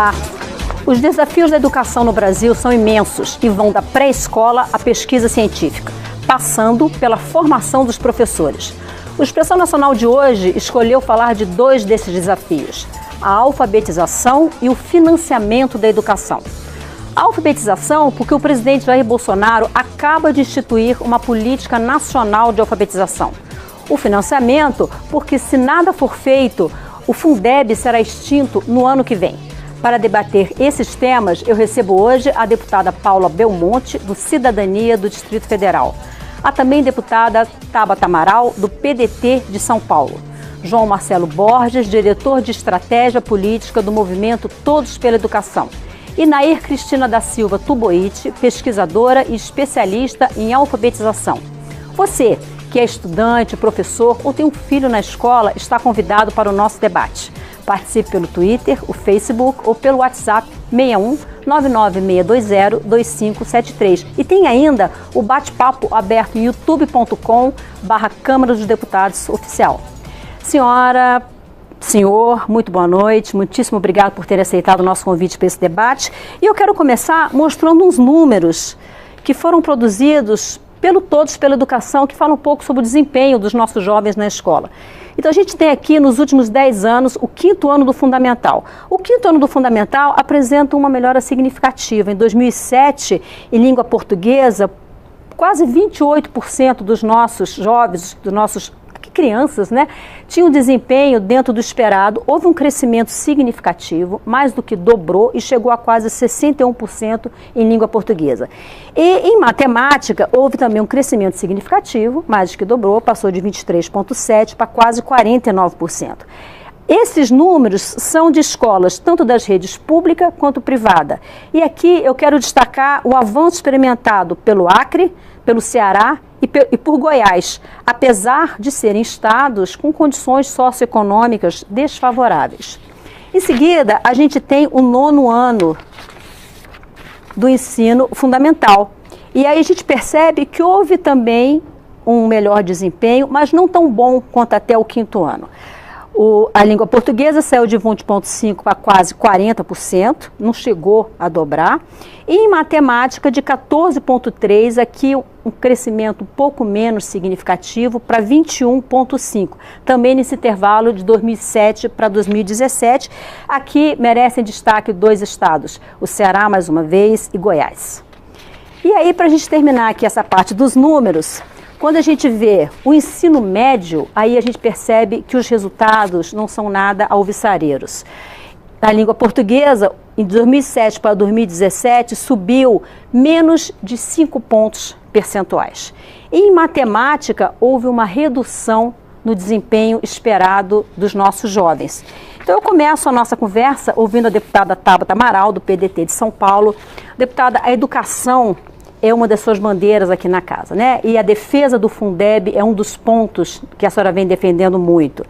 Olá! Os desafios da educação no Brasil são imensos e vão da pré-escola à pesquisa científica, passando pela formação dos professores. O Expressão Nacional de hoje escolheu falar de dois desses desafios: a alfabetização e o financiamento da educação. A alfabetização porque o presidente Jair Bolsonaro acaba de instituir uma política nacional de alfabetização. O financiamento porque, se nada for feito, o Fundeb será extinto no ano que vem. Para debater esses temas, eu recebo hoje a deputada Paula Belmonte, do Cidadania do Distrito Federal. Há também deputada Tabata Amaral, do PDT de São Paulo. João Marcelo Borges, diretor de Estratégia Política do movimento Todos pela Educação. E Nair Cristina da Silva Tuboiti, pesquisadora e especialista em alfabetização. Você, que é estudante, professor ou tem um filho na escola, está convidado para o nosso debate. Participe pelo Twitter, o Facebook ou pelo WhatsApp 61 99620 2573. E tem ainda o bate-papo aberto em youtube.com/Câmara dos Deputados Oficial. Senhora, senhor, muito boa noite. Muitíssimo obrigado por ter aceitado o nosso convite para esse debate. E eu quero começar mostrando uns números que foram produzidos pelo Todos pela Educação, que fala um pouco sobre o desempenho dos nossos jovens na escola. Então a gente tem aqui, nos últimos 10 anos, o 5º ano do Fundamental. O 5º ano do Fundamental apresenta uma melhora significativa. Em 2007, em língua portuguesa, quase 28% dos nossos jovens, dos nossos crianças, tinham desempenho dentro do esperado. Houve um crescimento significativo, mais do que dobrou e chegou a quase 61% em língua portuguesa. E em matemática, houve também um crescimento significativo, mais do que dobrou, passou de 23,7% para quase 49%. Esses números são de escolas, tanto das redes pública quanto privada. E aqui eu quero destacar o avanço experimentado pelo Acre, pelo Ceará e por Goiás, apesar de serem estados com condições socioeconômicas desfavoráveis. Em seguida, a gente tem o 9º ano do ensino fundamental. E aí a gente percebe que houve também um melhor desempenho, mas não tão bom quanto até o 5º ano. A língua portuguesa saiu de 20,5% para quase 40%, não chegou a dobrar. E em matemática, de 14,3%, aqui um crescimento um pouco menos significativo para 21,5%. Também nesse intervalo de 2007 para 2017. Aqui merecem destaque dois estados, o Ceará, mais uma vez, e Goiás. E aí, para a gente terminar aqui essa parte dos números, quando a gente vê o ensino médio, aí a gente percebe que os resultados não são nada alvissareiros. Na língua portuguesa, em 2007 para 2017, subiu menos de 5 pontos percentuais. E em matemática, houve uma redução no desempenho esperado dos nossos jovens. Então eu começo a nossa conversa ouvindo a deputada Tabata Amaral, do PDT de São Paulo. Deputada, a educação é uma das suas bandeiras aqui na casa, E a defesa do Fundeb é um dos pontos que a senhora vem defendendo muito.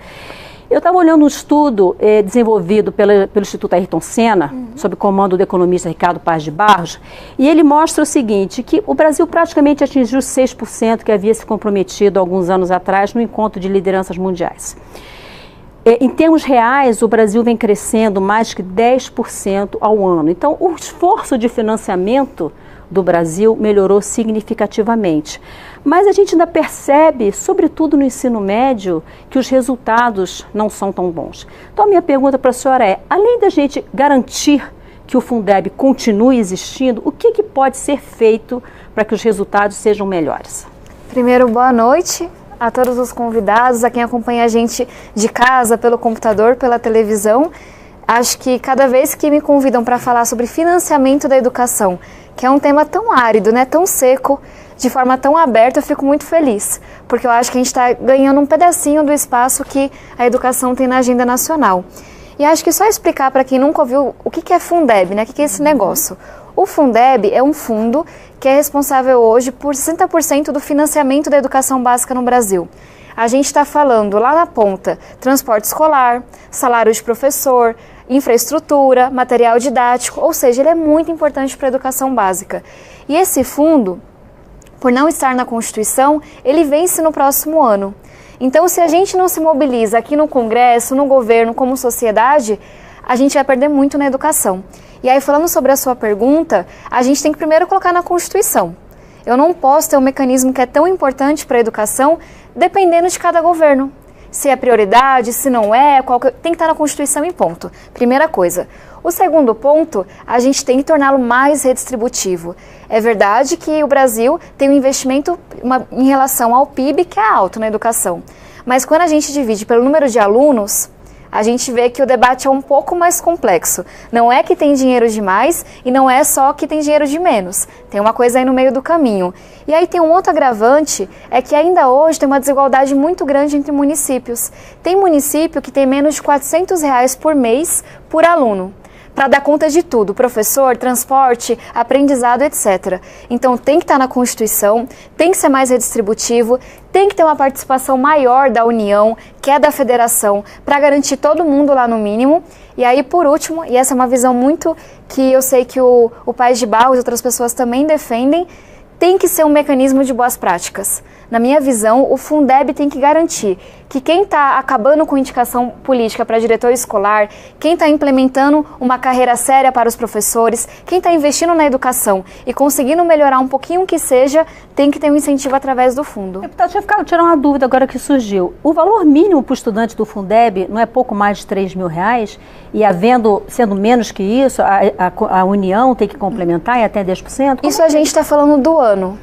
Eu estava olhando um estudo desenvolvido pelo Instituto Ayrton Senna, sob comando do economista Ricardo Paz de Barros, e ele mostra o seguinte, que o Brasil praticamente atingiu 6% que havia se comprometido alguns anos atrás no encontro de lideranças mundiais. Em termos reais, o Brasil vem crescendo mais que 10% ao ano. Então, o esforço de financiamento do Brasil melhorou significativamente. Mas a gente ainda percebe, sobretudo no ensino médio, que os resultados não são tão bons. Então a minha pergunta para a senhora é, além da gente garantir que o Fundeb continue existindo, o que pode ser feito para que os resultados sejam melhores? Primeiro, boa noite a todos os convidados, a quem acompanha a gente de casa, pelo computador, pela televisão. Acho que cada vez que me convidam para falar sobre financiamento da educação, que é um tema tão árido, tão seco, de forma tão aberta, eu fico muito feliz, porque eu acho que a gente está ganhando um pedacinho do espaço que a educação tem na agenda nacional. E acho que só explicar para quem nunca ouviu o que é Fundeb, o que é esse negócio. O Fundeb é um fundo que é responsável hoje por 60% do financiamento da educação básica no Brasil. A gente está falando lá na ponta, transporte escolar, salário de professor, infraestrutura, material didático, ou seja, ele é muito importante para a educação básica. E esse fundo, por não estar na Constituição, ele vence no próximo ano. Então, se a gente não se mobiliza aqui no Congresso, no governo, como sociedade, a gente vai perder muito na educação. E aí, falando sobre a sua pergunta, a gente tem que primeiro colocar na Constituição. Eu não posso ter um mecanismo que é tão importante para a educação, dependendo de cada governo. Se é prioridade, se não é, tem que estar na Constituição e ponto. Primeira coisa. O segundo ponto, a gente tem que torná-lo mais redistributivo. É verdade que o Brasil tem um investimento em relação ao PIB que é alto na educação. Mas quando a gente divide pelo número de alunos, a gente vê que o debate é um pouco mais complexo. Não é que tem dinheiro demais e não é só que tem dinheiro de menos. Tem uma coisa aí no meio do caminho. E aí tem um outro agravante, é que ainda hoje tem uma desigualdade muito grande entre municípios. Tem município que tem menos de R$400 por mês por aluno, para dar conta de tudo, professor, transporte, aprendizado, etc. Então tem que estar na Constituição, tem que ser mais redistributivo, tem que ter uma participação maior da União, que é da Federação, para garantir todo mundo lá no mínimo. E aí, por último, e essa é uma visão muito que eu sei que o Paes de Barros e outras pessoas também defendem, tem que ser um mecanismo de boas práticas. Na minha visão, o Fundeb tem que garantir que quem está acabando com indicação política para diretor escolar, quem está implementando uma carreira séria para os professores, quem está investindo na educação e conseguindo melhorar um pouquinho que seja, tem que ter um incentivo através do fundo. Deputado, deixa eu tirar uma dúvida agora que surgiu. O valor mínimo para o estudante do Fundeb não é pouco mais de R$3.000? E sendo menos que isso, a União tem que complementar em até 10%? Isso a gente está falando do ano.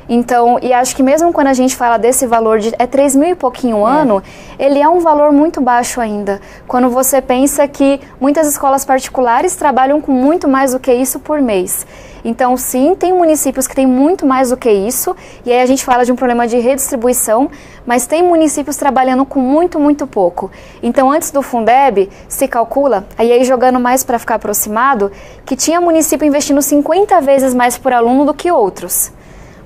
Então, e acho que mesmo quando a gente fala desse valor de 3 mil e pouquinho ano, ele é um valor muito baixo ainda. Quando você pensa que muitas escolas particulares trabalham com muito mais do que isso por mês. Então, sim, tem municípios que têm muito mais do que isso, e aí a gente fala de um problema de redistribuição, mas tem municípios trabalhando com muito, muito pouco. Então, antes do Fundeb, se calcula, aí jogando mais para ficar aproximado, que tinha município investindo 50 vezes mais por aluno do que outros.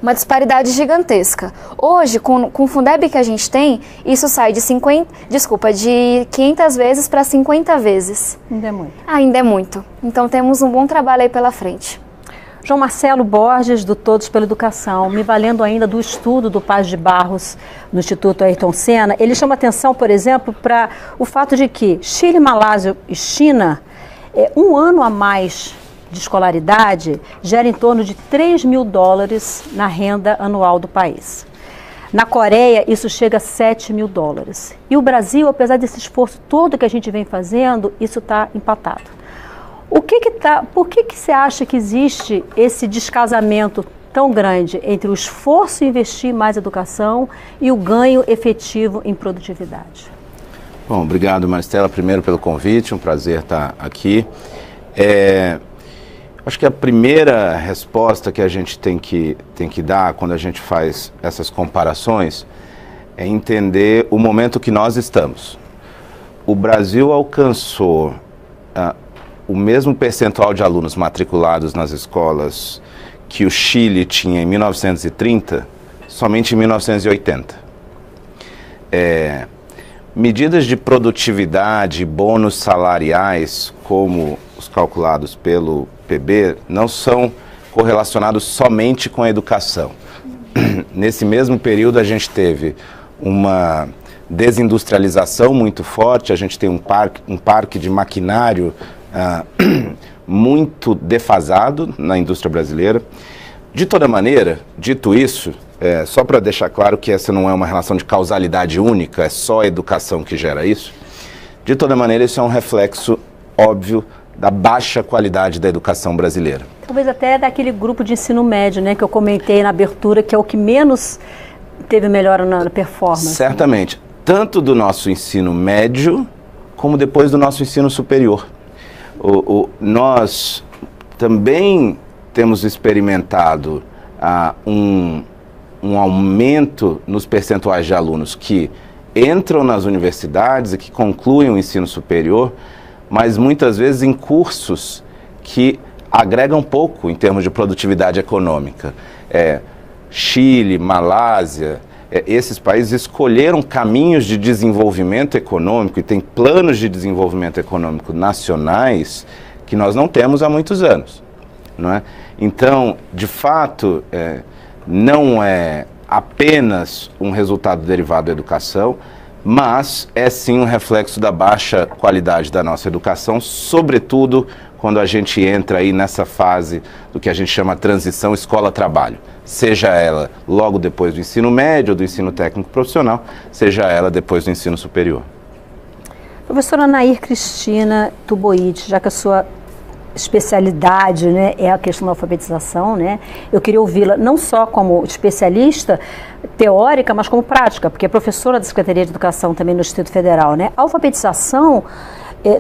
Uma disparidade gigantesca. Hoje, com o Fundeb que a gente tem, isso sai de 500 vezes para 50 vezes. Ainda é muito. Ainda é muito. Então temos um bom trabalho aí pela frente. João Marcelo Borges, do Todos pela Educação, me valendo ainda do estudo do Paes de Barros no Instituto Ayrton Senna, ele chama atenção, por exemplo, para o fato de que Chile, Malásia e China, um ano a mais de escolaridade gera em torno de $3.000 na renda anual do país. Na Coreia, isso chega a $7.000. E o Brasil, apesar desse esforço todo que a gente vem fazendo, isso está empatado. Por que você acha que existe esse descasamento tão grande entre o esforço em investir mais em educação e o ganho efetivo em produtividade? Bom, obrigado, Maristela, primeiro pelo convite, um prazer estar aqui. Acho que a primeira resposta que a gente tem que dar quando a gente faz essas comparações é entender o momento que nós estamos. O Brasil alcançou o mesmo percentual de alunos matriculados nas escolas que o Chile tinha em 1930, somente em 1980. Medidas de produtividade, bônus salariais, como os calculados pelo PB, não são correlacionados somente com a educação. Nesse mesmo período, a gente teve uma desindustrialização muito forte, a gente tem um parque de maquinário muito defasado na indústria brasileira. De toda maneira, dito isso, só para deixar claro que essa não é uma relação de causalidade única, é só a educação que gera isso. De toda maneira, isso é um reflexo óbvio da baixa qualidade da educação brasileira. Talvez até daquele grupo de ensino médio, né, que eu comentei na abertura, que é o que menos teve melhora na performance. Certamente, tanto do nosso ensino médio, como depois do nosso ensino superior. Nós também temos experimentado um aumento nos percentuais de alunos que entram nas universidades e que concluem o ensino superior, mas muitas vezes em cursos que agregam pouco em termos de produtividade econômica. Chile, Malásia, esses países escolheram caminhos de desenvolvimento econômico e têm planos de desenvolvimento econômico nacionais que nós não temos há muitos anos, não é? Então, de fato, não é apenas um resultado derivado da educação, mas é sim um reflexo da baixa qualidade da nossa educação, sobretudo quando a gente entra aí nessa fase do que a gente chama transição escola-trabalho, seja ela logo depois do ensino médio, ou do ensino técnico profissional, seja ela depois do ensino superior. Professora Nair Cristina Tuboiti, já que a sua especialidade, né, é a questão da alfabetização, né, eu queria ouvi-la não só como especialista teórica, mas como prática, porque é professora da Secretaria de Educação também no Distrito Federal, né? A alfabetização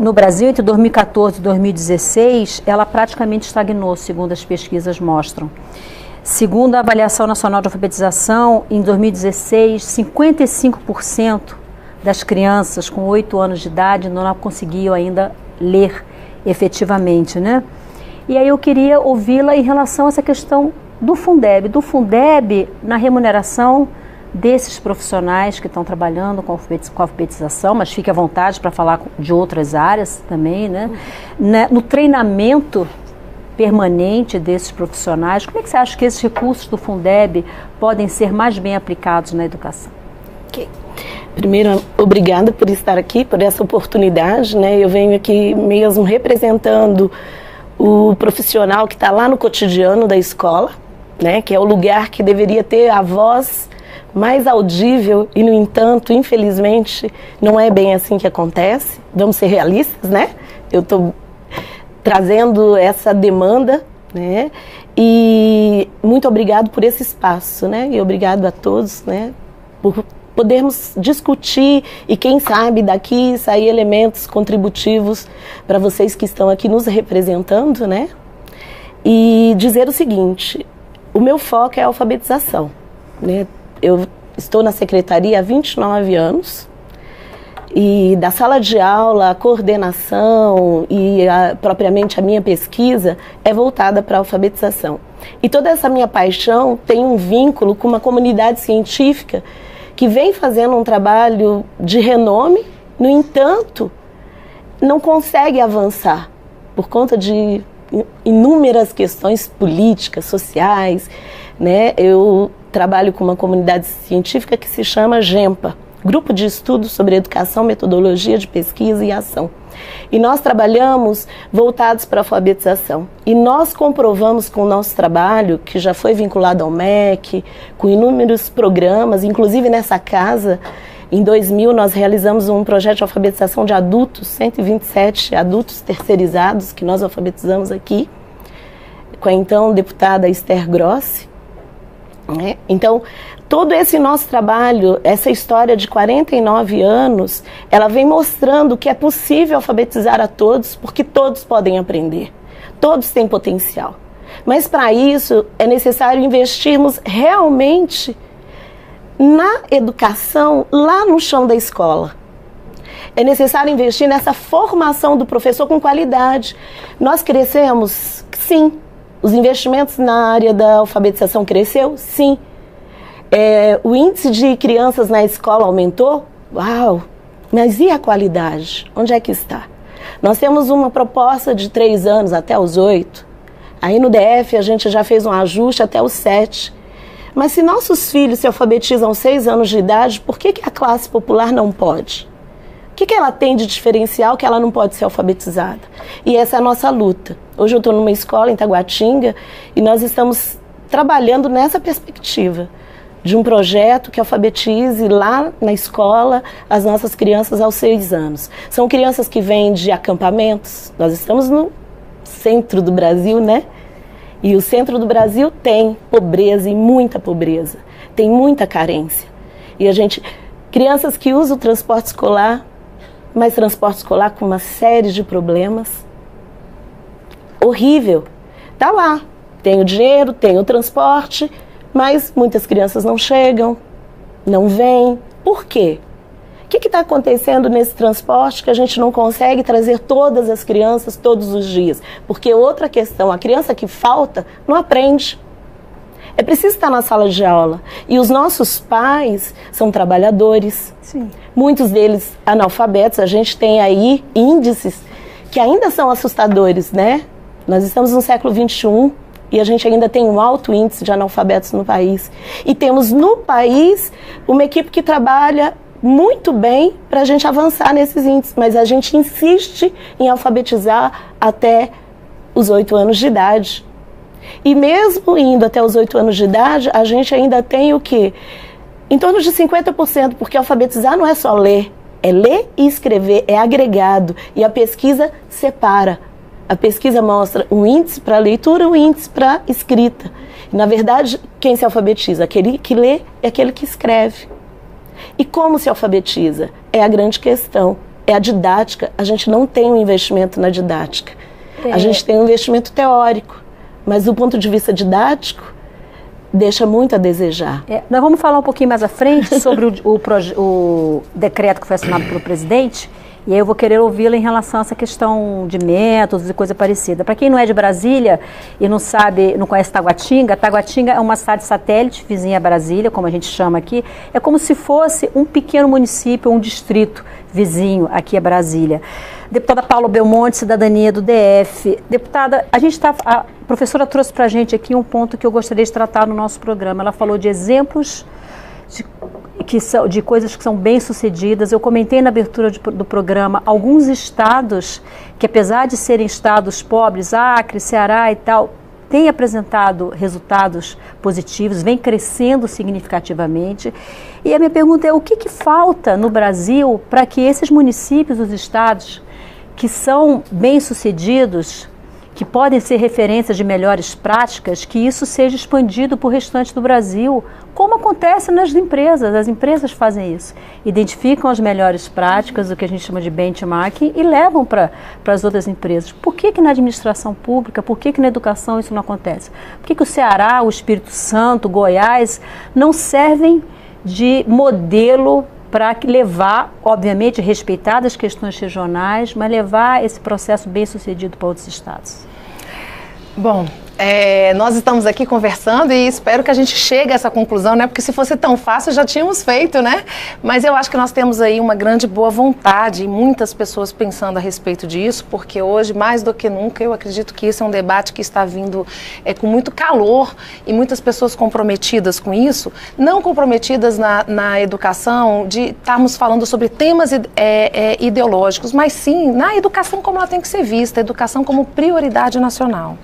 no Brasil, entre 2014 e 2016, ela praticamente estagnou, segundo as pesquisas mostram. Segundo a Avaliação Nacional de Alfabetização, em 2016, 55% das crianças com 8 anos de idade não conseguiam ainda ler efetivamente, né? E aí eu queria ouvi-la em relação a essa questão do Fundeb na remuneração desses profissionais que estão trabalhando com alfabetização, mas fique à vontade para falar de outras áreas também, né? No treinamento permanente desses profissionais, como é que você acha que esses recursos do Fundeb podem ser mais bem aplicados na educação? Ok. Primeiro, obrigada por estar aqui, por essa oportunidade, né? Eu venho aqui mesmo representando o profissional que está lá no cotidiano da escola, né? Que é o lugar que deveria ter a voz mais audível e, no entanto, infelizmente, não é bem assim que acontece. Vamos ser realistas, né? Eu estou trazendo essa demanda, né? E muito obrigado por esse espaço, né? E obrigado a todos, né? Por podermos discutir e, quem sabe, daqui sair elementos contributivos para vocês que estão aqui nos representando, né? E dizer o seguinte, o meu foco é a alfabetização, né? Eu estou na secretaria há 29 anos e da sala de aula, a coordenação e propriamente a minha pesquisa é voltada para a alfabetização. E toda essa minha paixão tem um vínculo com uma comunidade científica que vem fazendo um trabalho de renome, no entanto, não consegue avançar por conta de inúmeras questões políticas, sociais, né? Eu trabalho com uma comunidade científica que se chama GEMPA, Grupo de Estudos sobre Educação, Metodologia de Pesquisa e Ação. E nós trabalhamos voltados para a alfabetização. E nós comprovamos com o nosso trabalho, que já foi vinculado ao MEC, com inúmeros programas, inclusive nessa casa, em 2000 nós realizamos um projeto de alfabetização de adultos, 127 adultos terceirizados que nós alfabetizamos aqui, com a então deputada Esther Grossi. Né? Então, todo esse nosso trabalho, essa história de 49 anos, ela vem mostrando que é possível alfabetizar a todos, porque todos podem aprender, todos têm potencial. Mas para isso é necessário investirmos realmente na educação lá no chão da escola. É necessário investir nessa formação do professor com qualidade. Nós crescemos? Sim. Os investimentos na área da alfabetização cresceu? Sim. O índice de crianças na escola aumentou? Uau! Mas e a qualidade? Onde é que está? Nós temos uma proposta de 3 anos até os 8. Aí no DF a gente já fez um ajuste até os 7. Mas se nossos filhos se alfabetizam aos 6 anos de idade, por que a classe popular não pode? O que ela tem de diferencial que ela não pode ser alfabetizada? E essa é a nossa luta. Hoje eu estou numa escola em Taguatinga e nós estamos trabalhando nessa perspectiva de um projeto que alfabetize lá na escola as nossas crianças aos 6 anos. São crianças que vêm de acampamentos. Nós estamos no centro do Brasil, né? E o centro do Brasil tem pobreza e muita pobreza. Tem muita carência. E crianças que usam o transporte escolar, mas transporte escolar com uma série de problemas. Horrível. Tá lá. Tem o dinheiro, tem o transporte, mas muitas crianças não chegam, não vêm. Por quê? O que está acontecendo nesse transporte que a gente não consegue trazer todas as crianças todos os dias? Porque outra questão, a criança que falta não aprende. É preciso estar na sala de aula. E os nossos pais são trabalhadores. Sim. Muitos deles analfabetos. A gente tem aí índices que ainda são assustadores, né? Nós estamos no século XXI e a gente ainda tem um alto índice de analfabetos no país. E temos no país uma equipe que trabalha muito bem para a gente avançar nesses índices, mas a gente insiste em alfabetizar até os 8 anos de idade. E mesmo indo até os 8 anos de idade, a gente ainda tem o quê? Em torno de 50%, porque alfabetizar não é só ler, é ler e escrever, é agregado, e a pesquisa separa. A pesquisa mostra um índice para leitura e um índice para escrita. E, na verdade, quem se alfabetiza? Aquele que lê e aquele que escreve. E como se alfabetiza? É a grande questão. É a didática. A gente não tem um investimento na didática. A gente tem um investimento teórico. Mas do ponto de vista didático, deixa muito a desejar. Nós vamos falar um pouquinho mais à frente sobre o decreto que foi assinado pelo presidente. E aí eu vou querer ouvi-la em relação a essa questão de métodos e coisa parecida. Para quem não é de Brasília e não sabe, não conhece Taguatinga, Taguatinga é uma cidade satélite, vizinha a Brasília, como a gente chama aqui. É como se fosse um pequeno município, um distrito vizinho aqui a Brasília. Deputada Paula Belmonte, cidadania do DF. Deputada, a professora trouxe para a gente aqui um ponto que eu gostaria de tratar no nosso programa. Ela falou de exemplos de coisas que são bem-sucedidas. Eu comentei na abertura do programa alguns estados que, apesar de serem estados pobres, Acre, Ceará e tal, têm apresentado resultados positivos, vem crescendo significativamente. E a minha pergunta é: o que falta no Brasil para que esses municípios, os estados que são bem-sucedidos, que podem ser referências de melhores práticas, que isso seja expandido para o restante do Brasil, como acontece nas empresas. As empresas fazem isso, identificam as melhores práticas, o que a gente chama de benchmarking, e levam para as outras empresas. Por que na administração pública, por que na educação isso não acontece? Por que o Ceará, o Espírito Santo, Goiás não servem de modelo para levar, obviamente, respeitadas as questões regionais, mas levar esse processo bem sucedido para outros estados? Bom, nós estamos aqui conversando e espero que a gente chegue a essa conclusão, né? Porque se fosse tão fácil já tínhamos feito, né? Mas eu acho que nós temos aí uma grande boa vontade e muitas pessoas pensando a respeito disso, porque hoje, mais do que nunca, eu acredito que isso é um debate que está vindo com muito calor e muitas pessoas comprometidas com isso, não comprometidas na educação, de estarmos falando sobre temas ideológicos, mas sim na educação como ela tem que ser vista, a educação como prioridade nacional.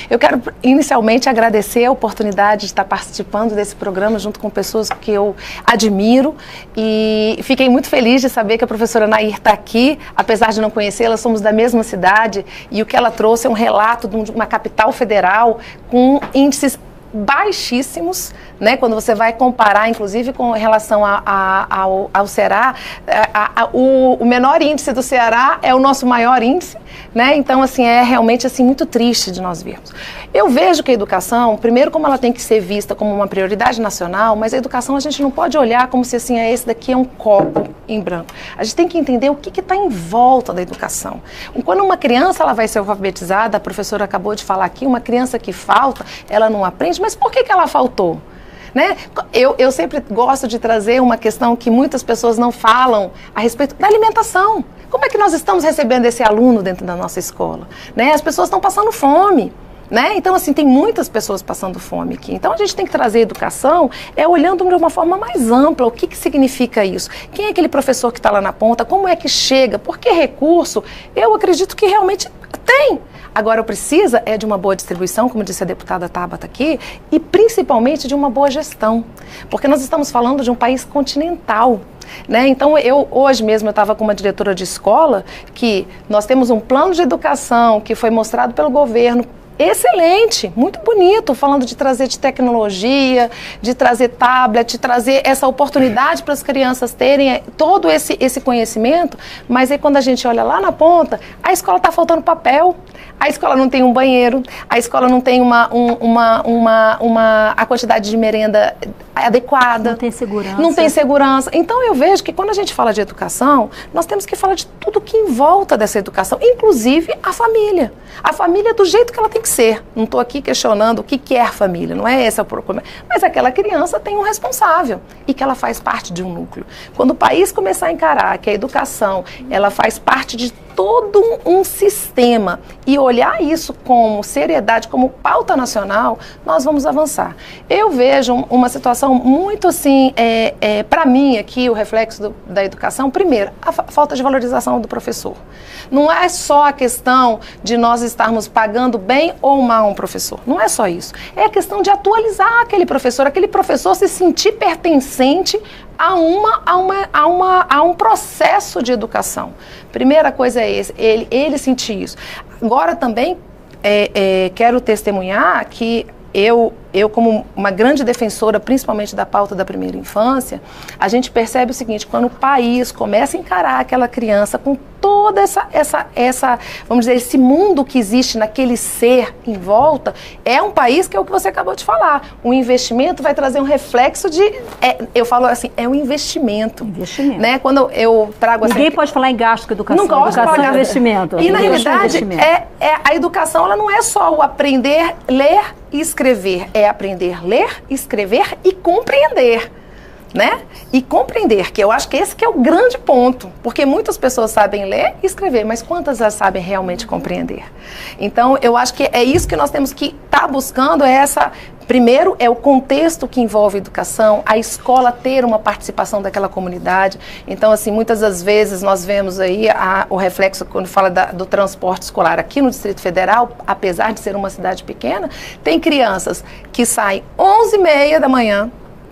Eu quero inicialmente agradecer a oportunidade de estar participando desse programa junto com pessoas que eu admiro, e fiquei muito feliz de saber que a professora Nair está aqui, apesar de não conhecê-la, somos da mesma cidade, e o que ela trouxe é um relato de uma capital federal com índices baixíssimos, né? Quando você vai comparar, inclusive, com relação ao Ceará, o menor índice do Ceará é o nosso maior índice, né? Então, assim, é realmente assim, muito triste de nós vermos. Eu vejo que a educação, primeiro, como ela tem que ser vista como uma prioridade nacional, mas a educação a gente não pode olhar como se assim, esse daqui é um copo em branco. A gente tem que entender o que está em volta da educação. Quando uma criança ela vai ser alfabetizada, a professora acabou de falar aqui, uma criança que falta, ela não aprende, mas por que ela faltou? Né? Eu sempre gosto de trazer uma questão que muitas pessoas não falam a respeito da alimentação. Como é que nós estamos recebendo esse aluno dentro da nossa escola? Né? As pessoas estão passando fome. Né? Então, assim, tem muitas pessoas passando fome aqui. Então, a gente tem que trazer a educação olhando de uma forma mais ampla. O que significa isso? Quem é aquele professor que está lá na ponta? Como é que chega? Por que recurso? Eu acredito que realmente tem. Agora, precisa de uma boa distribuição, como disse a deputada Tabata aqui, e principalmente de uma boa gestão. Porque nós estamos falando de um país continental. Né? Então, hoje mesmo eu estava com uma diretora de escola que nós temos um plano de educação que foi mostrado pelo governo, excelente, muito bonito, falando de trazer de tecnologia, de trazer tablet, de trazer essa oportunidade para as crianças terem todo esse conhecimento, mas aí quando a gente olha lá na ponta, a escola está faltando papel, a escola não tem um banheiro, a escola não tem a quantidade de merenda adequada. Não tem segurança. Não tem segurança. Então eu vejo que quando a gente fala de educação, nós temos que falar de tudo que em volta dessa educação, inclusive a família. A família do jeito que ela tem que ser. Não estou aqui questionando o que é a família, não é esse o problema. Mas aquela criança tem um responsável e que ela faz parte de um núcleo. Quando o país começar a encarar que a educação, ela faz parte de todo um sistema e olhar isso como seriedade, como pauta nacional, nós vamos avançar. Eu vejo uma situação muito assim, para mim aqui, o reflexo da educação, primeiro, a falta de valorização do professor. Não é só a questão de nós estarmos pagando bem ou mal um professor, não é só isso. É a questão de atualizar aquele professor se sentir pertencente a um processo de educação. Primeira coisa é ele sentir isso. Agora também quero testemunhar que eu, como uma grande defensora, principalmente da pauta da primeira infância, a gente percebe o seguinte: quando o país começa a encarar aquela criança com toda essa, vamos dizer, esse mundo que existe naquele ser em volta, é um país que é o que você acabou de falar. O investimento vai trazer um reflexo eu falo assim, é um investimento. Investimento. Né? Quando eu trago assim... Ninguém pode falar em gasto com educação. Não gosto de falar em investimento. E na realidade, a educação, ela não é só o aprender, ler e escrever. É aprender, ler, escrever e compreender. Né? E compreender, que eu acho que esse que é o grande ponto, porque muitas pessoas sabem ler e escrever, mas quantas já sabem realmente compreender? Então, eu acho que é isso que nós temos que estar buscando, primeiro, é o contexto que envolve a educação, a escola ter uma participação daquela comunidade. Então, assim, muitas das vezes nós vemos aí o reflexo quando fala do transporte escolar. Aqui no Distrito Federal, apesar de ser uma cidade pequena, tem crianças que saem 11h30 da manhã,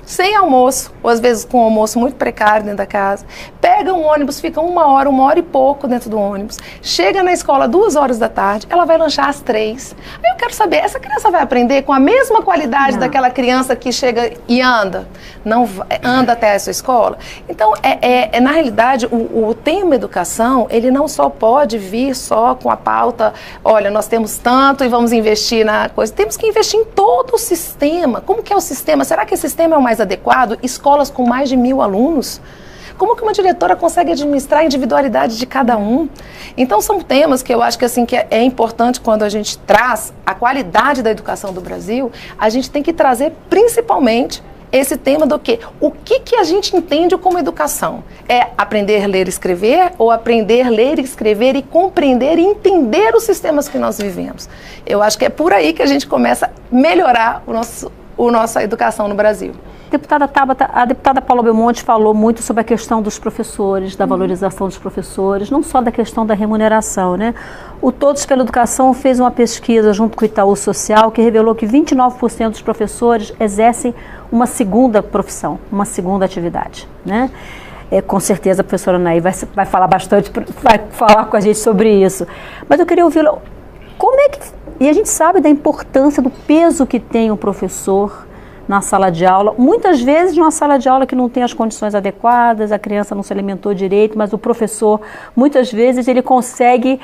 sem almoço, ou às vezes com um almoço muito precário dentro da casa, pega um ônibus, fica uma hora e pouco dentro do ônibus, chega na escola 2h da tarde, ela vai lanchar às 3h. Aí eu quero saber, essa criança vai aprender com a mesma qualidade daquela criança que chega e anda? Não anda até essa escola? Então, na realidade, o tema educação, ele não só pode vir só com a pauta, olha, nós temos tanto e vamos investir na coisa. Temos que investir em todo o sistema. Como que é o sistema? Será que esse sistema é o mais adequado? Escolas com mais de 1.000 alunos? Como que uma diretora consegue administrar a individualidade de cada um? Então, são temas que eu acho que, assim, que é importante quando a gente traz a qualidade da educação do Brasil, a gente tem que trazer principalmente esse tema do quê? O que a gente entende como educação? É aprender a ler e escrever, ou aprender a ler e escrever e compreender e entender os sistemas que nós vivemos? Eu acho que é por aí que a gente começa a melhorar nossa educação no Brasil. Deputada Tabata, a deputada Paula Belmonte falou muito sobre a questão dos professores, da valorização dos professores, não só da questão da remuneração, né? O Todos pela Educação fez uma pesquisa junto com o Itaú Social que revelou que 29% dos professores exercem uma segunda profissão, uma segunda atividade, né? Com certeza a professora Anaí vai falar bastante, vai falar com a gente sobre isso. Mas eu queria ouvi-la, e a gente sabe da importância, do peso que tem o professor na sala de aula, muitas vezes numa sala de aula que não tem as condições adequadas, a criança não se alimentou direito, mas o professor, muitas vezes, ele consegue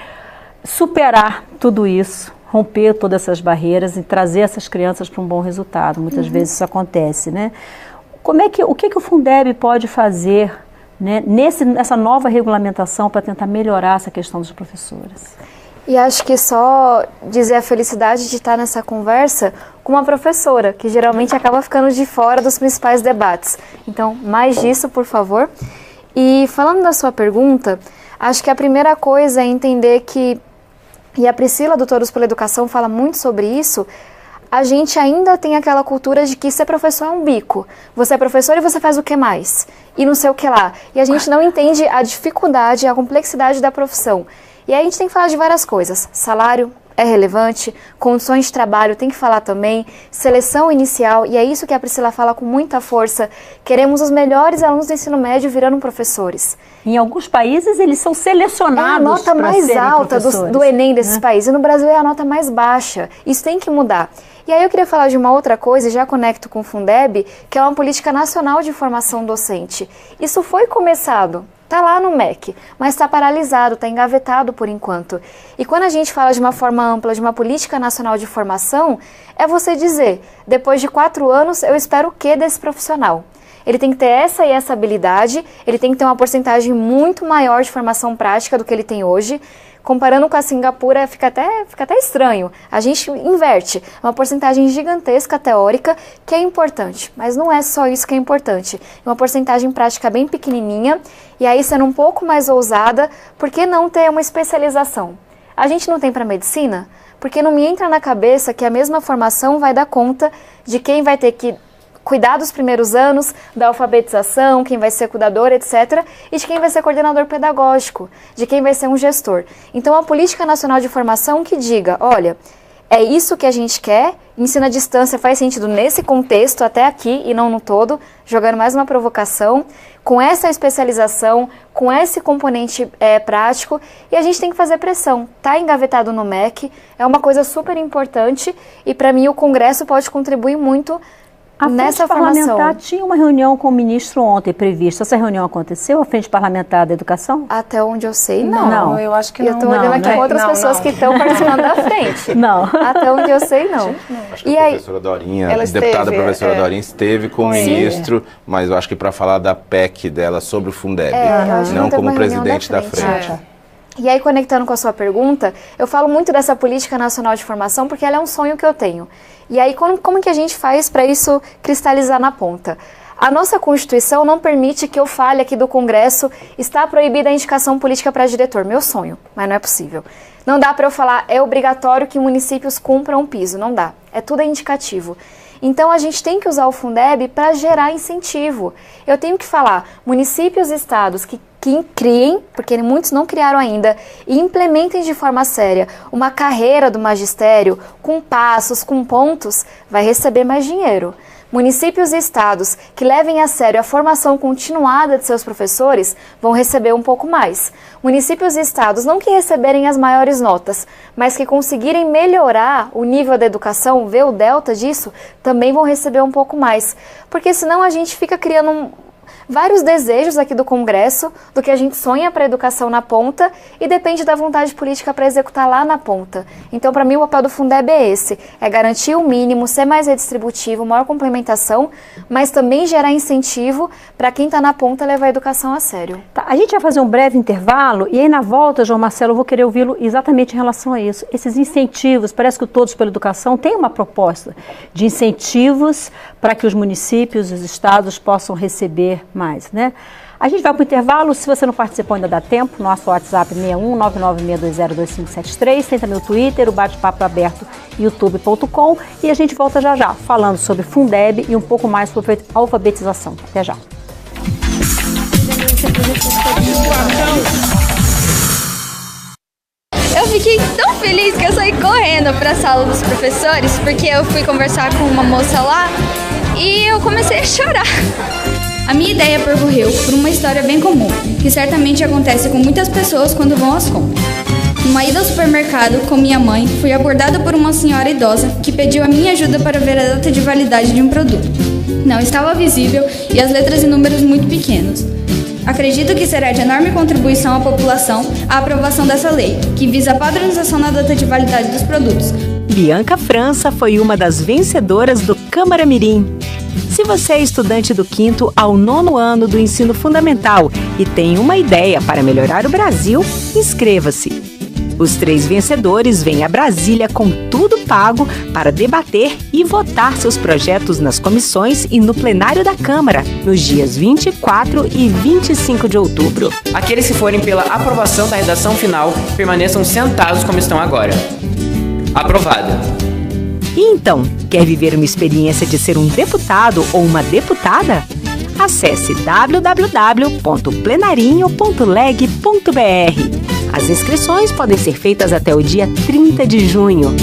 superar tudo isso, romper todas essas barreiras e trazer essas crianças para um bom resultado. Muitas vezes isso acontece, né? O que o Fundeb pode fazer, né, nessa nova regulamentação para tentar melhorar essa questão dos professores? E acho que só dizer a felicidade de estar nessa conversa com uma professora, que geralmente acaba ficando de fora dos principais debates. Então, mais disso, por favor. E falando da sua pergunta, acho que a primeira coisa é entender que, e a Priscila do Todos pela Educação fala muito sobre isso, a gente ainda tem aquela cultura de que ser professor é um bico. Você é professor e você faz o que mais? E não sei o que lá. E a gente não entende a dificuldade, a complexidade da profissão. E aí a gente tem que falar de várias coisas. Salário é relevante, condições de trabalho tem que falar também, seleção inicial, e é isso que a Priscila fala com muita força. Queremos os melhores alunos do ensino médio virando professores. Em alguns países eles são selecionados. É a nota mais alta do Enem desses países, e no Brasil é a nota mais baixa. Isso tem que mudar. E aí eu queria falar de uma outra coisa, e já conecto com o Fundeb, que é uma política nacional de formação docente. Isso foi começado. Está lá no MEC, mas está paralisado, está engavetado por enquanto. E quando a gente fala de uma forma ampla, de uma política nacional de formação, é você dizer, depois de 4 anos, eu espero o que desse profissional? Ele tem que ter essa e essa habilidade, ele tem que ter uma porcentagem muito maior de formação prática do que ele tem hoje. Comparando com a Singapura, fica até estranho. A gente inverte. É uma porcentagem gigantesca teórica que é importante, mas não é só isso que é importante. É uma porcentagem prática bem pequenininha, e aí sendo um pouco mais ousada, por que não ter uma especialização? A gente não tem para medicina? Porque não me entra na cabeça que a mesma formação vai dar conta de quem vai ter que cuidar dos primeiros anos, da alfabetização, quem vai ser cuidador, etc., e de quem vai ser coordenador pedagógico, de quem vai ser um gestor. Então, a Política Nacional de Formação que diga, olha, é isso que a gente quer, ensino à distância faz sentido nesse contexto, até aqui e não no todo, jogando mais uma provocação, com essa especialização, com esse componente prático, e a gente tem que fazer pressão. Está engavetado no MEC, é uma coisa super importante, e para mim o Congresso pode contribuir muito nessa formação. A Frente Parlamentar tinha uma reunião com o ministro ontem prevista. Essa reunião aconteceu, a Frente Parlamentar da Educação? Até onde eu sei, não. Não, eu acho que não. Eu estou olhando aqui com outras pessoas que estão participando da frente. Não. Até onde eu sei, não. Acho que a professora Dorinha, a deputada professora Dorinha esteve com o ministro, mas eu acho que para falar da PEC dela sobre o Fundeb, não como presidente da frente. E aí, conectando com a sua pergunta, eu falo muito dessa Política Nacional de Formação porque ela é um sonho que eu tenho. E aí, como que a gente faz para isso cristalizar na ponta? A nossa Constituição não permite que eu fale aqui do Congresso, está proibida a indicação política para diretor. Meu sonho, mas não é possível. Não dá para eu falar, é obrigatório que municípios cumpram um piso. Não dá. É tudo indicativo. Então, a gente tem que usar o Fundeb para gerar incentivo. Eu tenho que falar, municípios e estados que criem, porque muitos não criaram ainda, e implementem de forma séria uma carreira do magistério, com passos, com pontos, vai receber mais dinheiro. Municípios e estados que levem a sério a formação continuada de seus professores vão receber um pouco mais. Municípios e estados não que receberem as maiores notas, mas que conseguirem melhorar o nível da educação, ver o delta disso, também vão receber um pouco mais. Porque senão a gente fica criando vários desejos aqui do Congresso, do que a gente sonha para a educação na ponta e depende da vontade política para executar lá na ponta. Então, para mim, o papel do Fundeb é esse, é garantir o mínimo, ser mais redistributivo, maior complementação, mas também gerar incentivo para quem está na ponta levar a educação a sério. Tá, a gente vai fazer um breve intervalo e aí na volta, João Marcelo, eu vou querer ouvi-lo exatamente em relação a isso. Esses incentivos, parece que o Todos pela Educação tem uma proposta de incentivos para que os municípios e os estados possam receber mais, né? A gente vai para o intervalo, se você não participou ainda dá tempo, nosso WhatsApp 61996202573, tem também o Twitter, o bate-papo aberto youtube.com e a gente volta já já, falando sobre Fundeb e um pouco mais sobre alfabetização. Até já. Eu fiquei tão feliz que eu saí correndo para a sala dos professores, porque eu fui conversar com uma moça lá e eu comecei a chorar. A minha ideia percorreu por uma história bem comum, que certamente acontece com muitas pessoas quando vão às compras. Numa ida ao supermercado com minha mãe, fui abordada por uma senhora idosa que pediu a minha ajuda para ver a data de validade de um produto. Não estava visível e as letras e números muito pequenos. Acredito que será de enorme contribuição à população a aprovação dessa lei, que visa a padronização na data de validade dos produtos. Bianca França foi uma das vencedoras do Câmara Mirim. Se você é estudante do 5º ao 9º ano do ensino fundamental e tem uma ideia para melhorar o Brasil, inscreva-se. Os 3 vencedores vêm a Brasília com tudo pago para debater e votar seus projetos nas comissões e no plenário da Câmara, nos dias 24 e 25 de outubro. Aqueles que forem pela aprovação da redação final permaneçam sentados como estão agora. Aprovada. E então, quer viver uma experiência de ser um deputado ou uma deputada? Acesse www.plenarinho.leg.br. As inscrições podem ser feitas até o dia 30 de junho.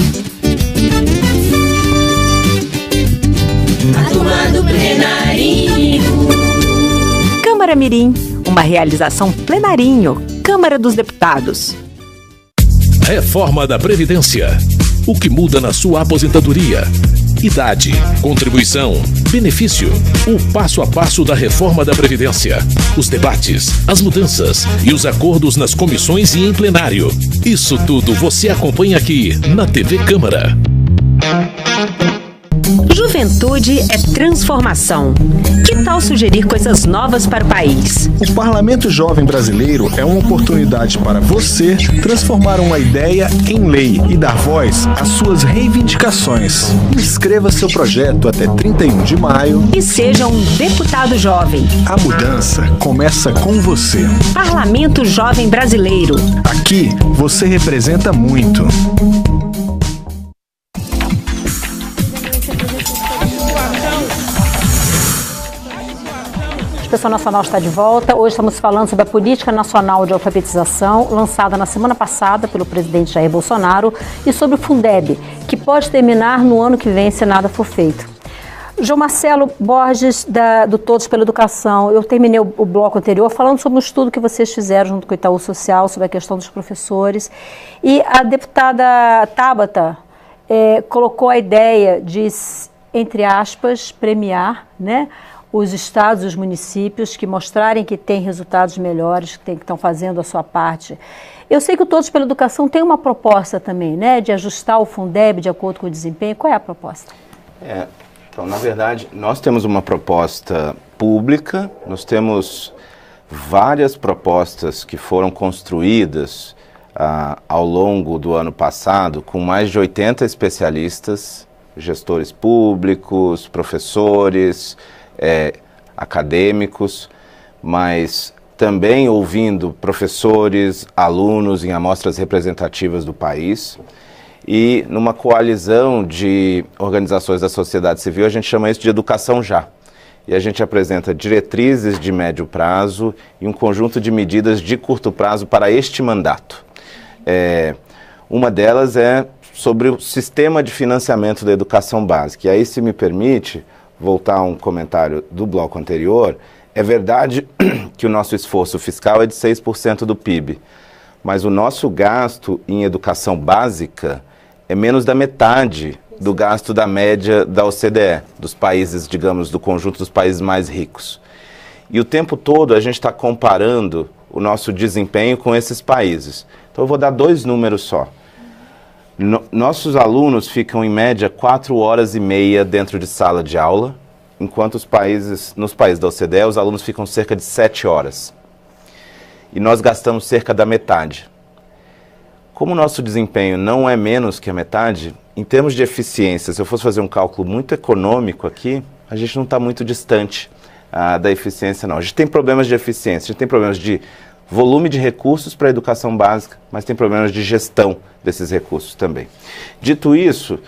A turma do Plenarinho. Câmara Mirim, uma realização Plenarinho, Câmara dos Deputados. Reforma da Previdência. O que muda na sua aposentadoria? Idade, contribuição, benefício. O passo a passo da reforma da Previdência. Os debates, as mudanças e os acordos nas comissões e em plenário. Isso tudo você acompanha aqui na TV Câmara. Juventude é transformação. Que tal sugerir coisas novas para o país? O Parlamento Jovem Brasileiro é uma oportunidade para você transformar uma ideia em lei e dar voz às suas reivindicações. Inscreva seu projeto até 31 de maio e seja um deputado jovem. A mudança começa com você. Parlamento Jovem Brasileiro. Aqui você representa muito. A Inspeção Nacional está de volta. Hoje estamos falando sobre a Política Nacional de Alfabetização, lançada na semana passada pelo presidente Jair Bolsonaro, e sobre o Fundeb, que pode terminar no ano que vem se nada for feito. João Marcelo Borges, do Todos pela Educação, eu terminei o bloco anterior falando sobre um estudo que vocês fizeram junto com o Itaú Social sobre a questão dos professores, e a deputada Tabata colocou a ideia de, entre aspas, premiar, né, os estados e os municípios que mostrarem que têm resultados melhores, que estão fazendo a sua parte. Eu sei que o Todos pela Educação tem uma proposta também, né, de ajustar o Fundeb de acordo com o desempenho. Qual é a proposta? Então, na verdade, nós temos uma proposta pública, nós temos várias propostas que foram construídas ao longo do ano passado, com mais de 80 especialistas, gestores públicos, professores, acadêmicos, mas também ouvindo professores, alunos em amostras representativas do país. E numa coalizão de organizações da sociedade civil, a gente chama isso de Educação Já. E a gente apresenta diretrizes de médio prazo e um conjunto de medidas de curto prazo para este mandato. Uma delas é sobre o sistema de financiamento da educação básica. E aí, se me permite voltar a um comentário do bloco anterior, é verdade que o nosso esforço fiscal é de 6% do PIB, mas o nosso gasto em educação básica é menos da metade do gasto da média da OCDE, dos países, digamos, do conjunto dos países mais ricos. E o tempo todo a gente está comparando o nosso desempenho com esses países. Então eu vou dar 2 números só. Nossos alunos ficam em média 4 horas e meia dentro de sala de aula, enquanto nos países da OCDE os alunos ficam cerca de 7 horas. E nós gastamos cerca da metade. Como o nosso desempenho não é menos que a metade, em termos de eficiência, se eu fosse fazer um cálculo muito econômico aqui, a gente não está muito distante da eficiência, não. A gente tem problemas de eficiência, a gente tem problemas de volume de recursos para a educação básica, mas tem problemas de gestão desses recursos também. Dito isso,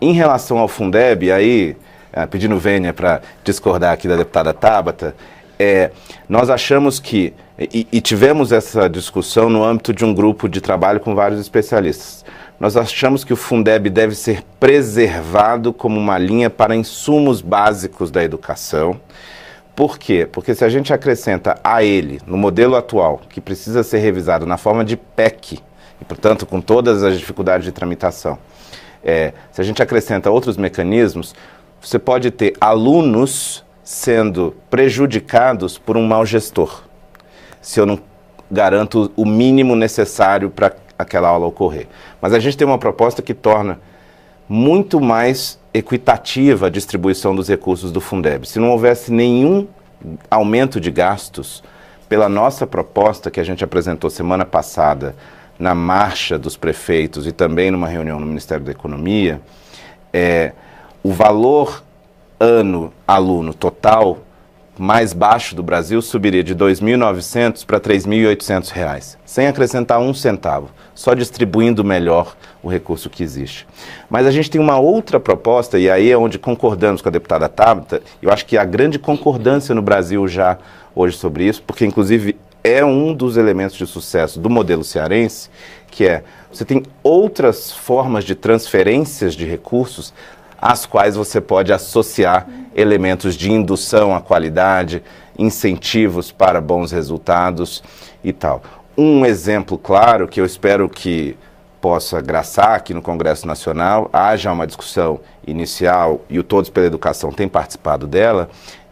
em relação ao Fundeb, aí, pedindo vênia para discordar aqui da deputada Tabata, nós achamos que, e tivemos essa discussão no âmbito de um grupo de trabalho com vários especialistas, nós achamos que o Fundeb deve ser preservado como uma linha para insumos básicos da educação. Por quê? Porque se a gente acrescenta a ele, no modelo atual, que precisa ser revisado na forma de PEC, e portanto com todas as dificuldades de tramitação, se a gente acrescenta outros mecanismos, você pode ter alunos sendo prejudicados por um mau gestor, se eu não garanto o mínimo necessário para aquela aula ocorrer. Mas a gente tem uma proposta que torna muito mais equitativa a distribuição dos recursos do Fundeb. Se não houvesse nenhum aumento de gastos, pela nossa proposta que a gente apresentou semana passada na marcha dos prefeitos e também numa reunião no Ministério da Economia, o valor ano-aluno total mais baixo do Brasil subiria de R$ 2.900 para R$ 3.800, sem acrescentar um centavo, só distribuindo melhor o recurso que existe. Mas a gente tem uma outra proposta, e aí é onde concordamos com a deputada Tabata, eu acho que há grande concordância no Brasil já hoje sobre isso, porque inclusive é um dos elementos de sucesso do modelo cearense, que você tem outras formas de transferências de recursos às quais você pode associar elementos de indução à qualidade, incentivos para bons resultados e tal. Um exemplo claro, que eu espero que possa graçar aqui no Congresso Nacional, haja uma discussão inicial, e o Todos pela Educação tem participado dela,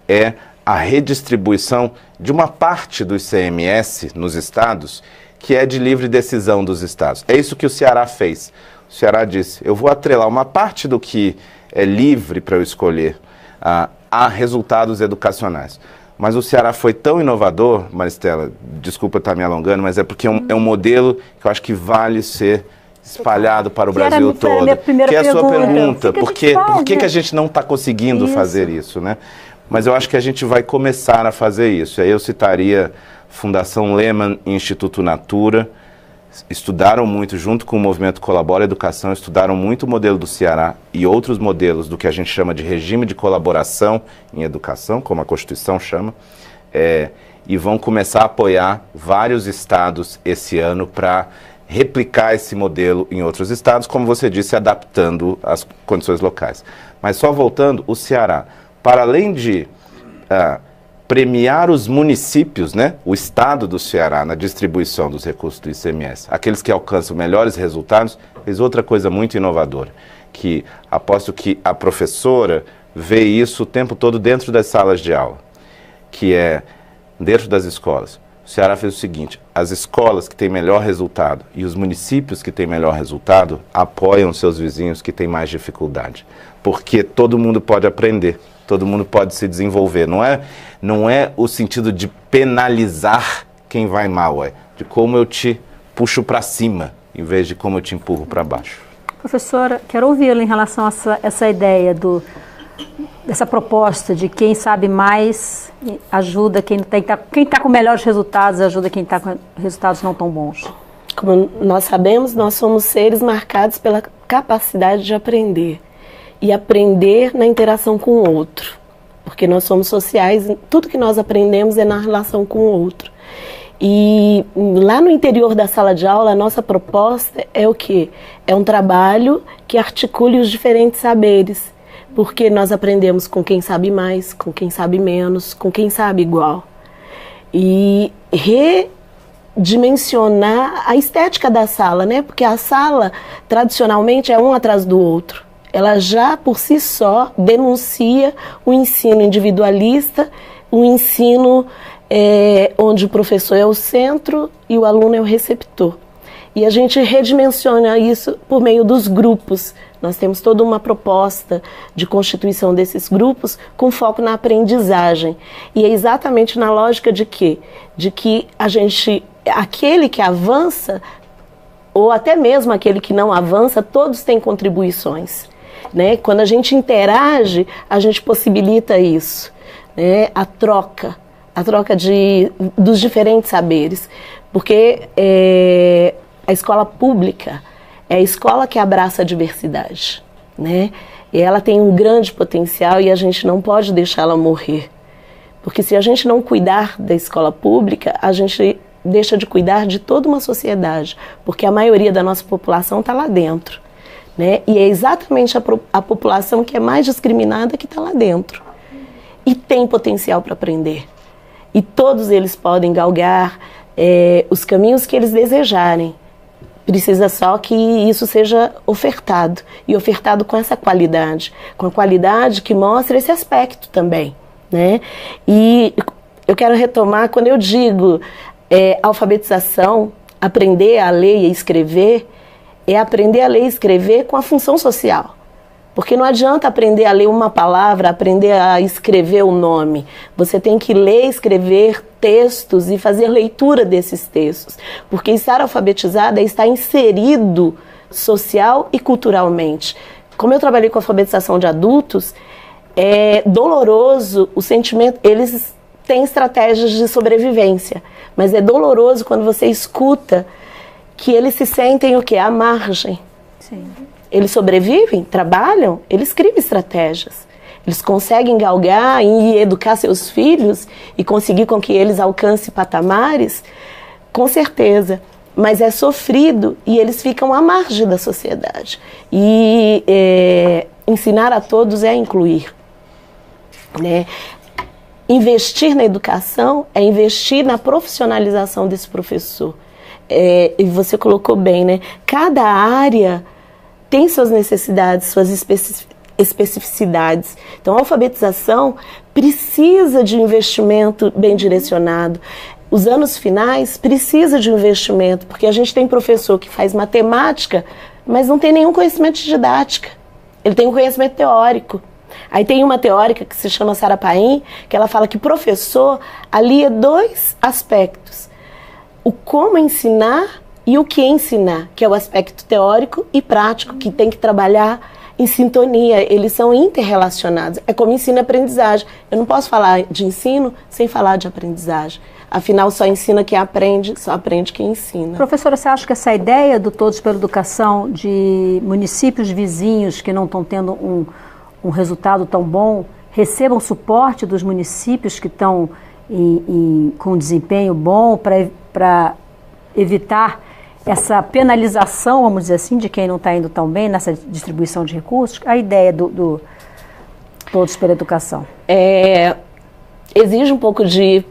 é a redistribuição de uma parte do ICMS nos estados, que é de livre decisão dos estados. É isso que o Ceará fez. O Ceará disse, eu vou atrelar uma parte do que é livre para eu escolher. Há resultados educacionais. Mas o Ceará foi tão inovador, Maristela, desculpa estar me alongando, mas é porque é um modelo que eu acho que vale ser espalhado para o Brasil todo. Que é a sua pergunta, por que a gente não está conseguindo fazer isso, né? Mas eu acho que a gente vai começar a fazer isso. Aí eu citaria Fundação Lehman e Instituto Natura, estudaram muito, junto com o movimento Colabora Educação, estudaram muito o modelo do Ceará e outros modelos do que a gente chama de regime de colaboração em educação, como a Constituição chama, e vão começar a apoiar vários estados esse ano para replicar esse modelo em outros estados, como você disse, adaptando às condições locais. Mas só voltando, o Ceará, para além de premiar os municípios, né, o estado do Ceará na distribuição dos recursos do ICMS, aqueles que alcançam melhores resultados, fez outra coisa muito inovadora, que aposto que a professora vê isso o tempo todo dentro das salas de aula, que é dentro das escolas. O Ceará fez o seguinte: as escolas que têm melhor resultado e os municípios que têm melhor resultado apoiam seus vizinhos que têm mais dificuldade, porque todo mundo pode aprender. Todo mundo pode se desenvolver. Não é o sentido de penalizar quem vai mal, de como eu te puxo para cima, em vez de como eu te empurro para baixo. Professora, quero ouvi-la em relação a essa ideia dessa proposta de quem sabe mais ajuda quem está com melhores resultados, ajuda quem está com resultados não tão bons. Como nós sabemos, nós somos seres marcados pela capacidade de aprender. E aprender na interação com o outro, porque nós somos sociais, tudo que nós aprendemos é na relação com o outro. E lá no interior da sala de aula, a nossa proposta é o quê? É um trabalho que articule os diferentes saberes, porque nós aprendemos com quem sabe mais, com quem sabe menos, com quem sabe igual. E redimensionar a estética da sala, né? Porque a sala, tradicionalmente, é um atrás do outro. Ela já, por si só, denuncia o ensino individualista, o ensino onde o professor é o centro e o aluno é o receptor. E a gente redimensiona isso por meio dos grupos. Nós temos toda uma proposta de constituição desses grupos com foco na aprendizagem. E é exatamente na lógica de quê? De que aquele que avança, ou até mesmo aquele que não avança, todos têm contribuições. Né? Quando a gente interage, a gente possibilita isso, né? A troca dos diferentes saberes, porque a escola pública é a escola que abraça a diversidade, né? E ela tem um grande potencial e a gente não pode deixá-la morrer, porque se a gente não cuidar da escola pública, a gente deixa de cuidar de toda uma sociedade, porque a maioria da nossa população está lá dentro. Né? E é exatamente a população que é mais discriminada que está lá dentro. E tem potencial para aprender. E todos eles podem galgar os caminhos que eles desejarem. Precisa só que isso seja ofertado. E ofertado com essa qualidade. Com a qualidade que mostra esse aspecto também. Né? E eu quero retomar, quando eu digo alfabetização, aprender a ler e a escrever, é aprender a ler e escrever com a função social. Porque não adianta aprender a ler uma palavra, aprender a escrever o nome. Você tem que ler e escrever textos e fazer leitura desses textos. Porque estar alfabetizado é estar inserido social e culturalmente. Como eu trabalhei com alfabetização de adultos, é doloroso o sentimento. Eles têm estratégias de sobrevivência, mas é doloroso quando você escuta que eles se sentem o quê? À margem. Sim. Eles sobrevivem, trabalham, eles criam estratégias. Eles conseguem galgar e educar seus filhos e conseguir com que eles alcancem patamares, com certeza. Mas é sofrido e eles ficam à margem da sociedade. E ensinar a todos é incluir. Né? Investir na educação é investir na profissionalização desse professor. E você colocou bem, né? Cada área tem suas necessidades, suas especificidades. Então, a alfabetização precisa de um investimento bem direcionado. Os anos finais precisa de um investimento, porque a gente tem professor que faz matemática, mas não tem nenhum conhecimento de didática. ele tem um conhecimento teórico. Aí tem uma teórica que se chama Sarah Paim, que ela fala que o professor alia 2 aspectos. O como ensinar e o que ensinar, que é o aspecto teórico e prático, que tem que trabalhar em sintonia, eles são interrelacionados. É como ensino e aprendizagem. Eu não posso falar de ensino sem falar de aprendizagem. Afinal, só ensina quem aprende, só aprende quem ensina. Professora, você acha que essa ideia do Todos pela Educação, de municípios vizinhos que não estão tendo um resultado tão bom, recebam suporte dos municípios que estão com desempenho bom para evitar essa penalização, vamos dizer assim, de quem não está indo tão bem nessa distribuição de recursos? A ideia do Todos pela Educação. Exige um pouco de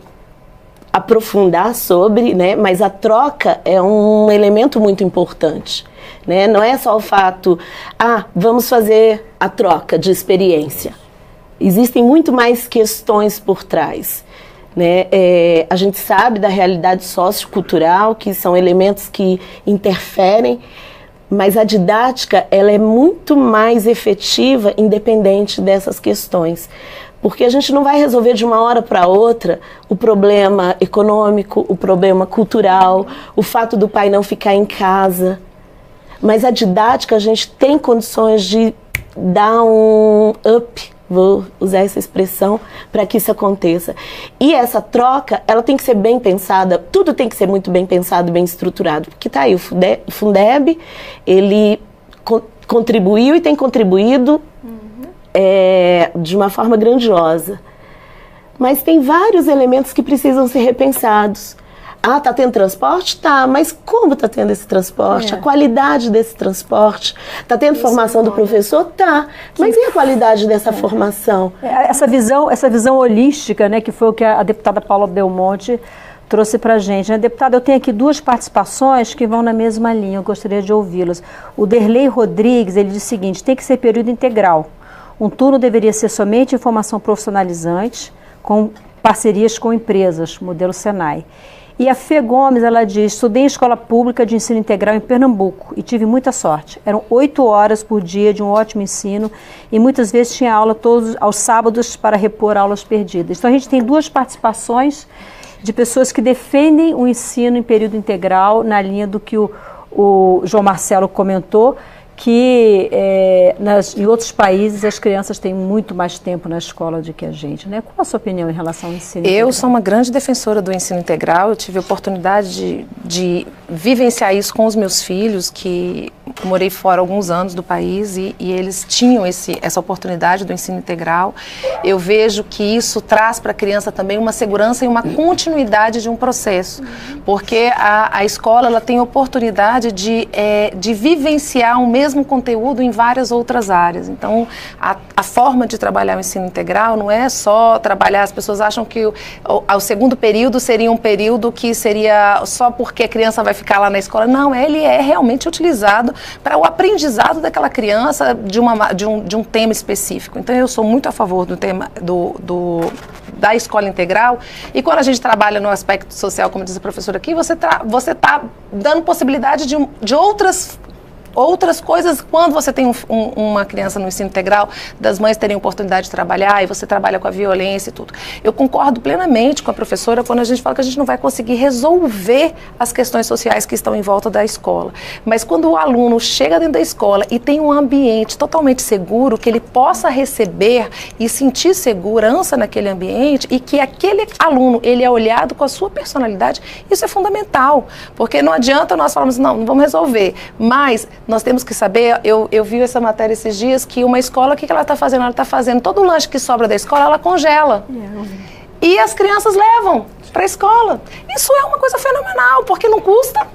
aprofundar sobre, né, mas a troca é um elemento muito importante, né? Não é só o fato, vamos fazer a troca de experiência. Existem muito mais questões por trás, né? A gente sabe da realidade sociocultural, que são elementos que interferem, mas a didática ela é muito mais efetiva independente dessas questões. Porque a gente não vai resolver de uma hora para outra o problema econômico, o problema cultural, o fato do pai não ficar em casa. Mas a didática, a gente tem condições de dar um up, vou usar essa expressão, para que isso aconteça. E essa troca, ela tem que ser bem pensada, tudo tem que ser muito bem pensado, bem estruturado. Porque tá aí, o Fundeb, ele contribuiu e tem contribuído de uma forma grandiosa. Mas tem vários elementos que precisam ser repensados. Tá tendo transporte? Tá, mas como tá tendo esse transporte? A qualidade desse transporte? Tá tendo formação do professor? Tá, mas e a qualidade dessa formação? Essa visão holística, né, que foi o que a deputada Paula Belmonte trouxe para a gente, né? Deputada, eu tenho aqui 2 participações que vão na mesma linha, eu gostaria de ouvi-las. O Derlei Rodrigues, ele diz o seguinte: tem que ser período integral. Um turno deveria ser somente em formação profissionalizante, com parcerias com empresas, modelo Senai. E a Fê Gomes, ela diz: estudei em escola pública de ensino integral em Pernambuco e tive muita sorte. Eram 8 horas por dia de um ótimo ensino e muitas vezes tinha aula todos aos sábados para repor aulas perdidas. Então a gente tem 2 participações de pessoas que defendem o ensino em período integral, na linha do que o João Marcelo comentou, que em outros países as crianças têm muito mais tempo na escola do que a gente, né? Qual a sua opinião em relação ao ensino integral? Eu sou uma grande defensora do ensino integral. Eu tive a oportunidade de vivenciar isso com os meus filhos, que morei fora alguns anos do país e eles tinham essa oportunidade do ensino integral. Eu vejo que isso traz para a criança também uma segurança e uma continuidade de um processo, porque a escola ela tem oportunidade de vivenciar o mesmo conteúdo em várias outras áreas. Então, a forma de trabalhar o ensino integral não é só trabalhar, as pessoas acham que o segundo período seria um período que seria só porque a criança vai ficar lá na escola. Não, ele é realmente utilizado para o aprendizado daquela criança de um tema específico. Então, eu sou muito a favor do tema da escola integral, e quando a gente trabalha no aspecto social, como diz a professora aqui, você tá dando possibilidade de outras coisas. Quando você tem uma criança no ensino integral, das mães terem oportunidade de trabalhar, e você trabalha com a violência e tudo. Eu concordo plenamente com a professora quando a gente fala que a gente não vai conseguir resolver as questões sociais que estão em volta da escola. Mas quando o aluno chega dentro da escola e tem um ambiente totalmente seguro, que ele possa receber e sentir segurança naquele ambiente, e que aquele aluno, ele é olhado com a sua personalidade, isso é fundamental. Porque não adianta nós falarmos, não vamos resolver, mas nós temos que saber, eu vi essa matéria esses dias, que uma escola, o que ela está fazendo? Ela está fazendo todo o lanche que sobra da escola, ela congela. E as crianças levam para a escola. Isso é uma coisa fenomenal, porque não custa.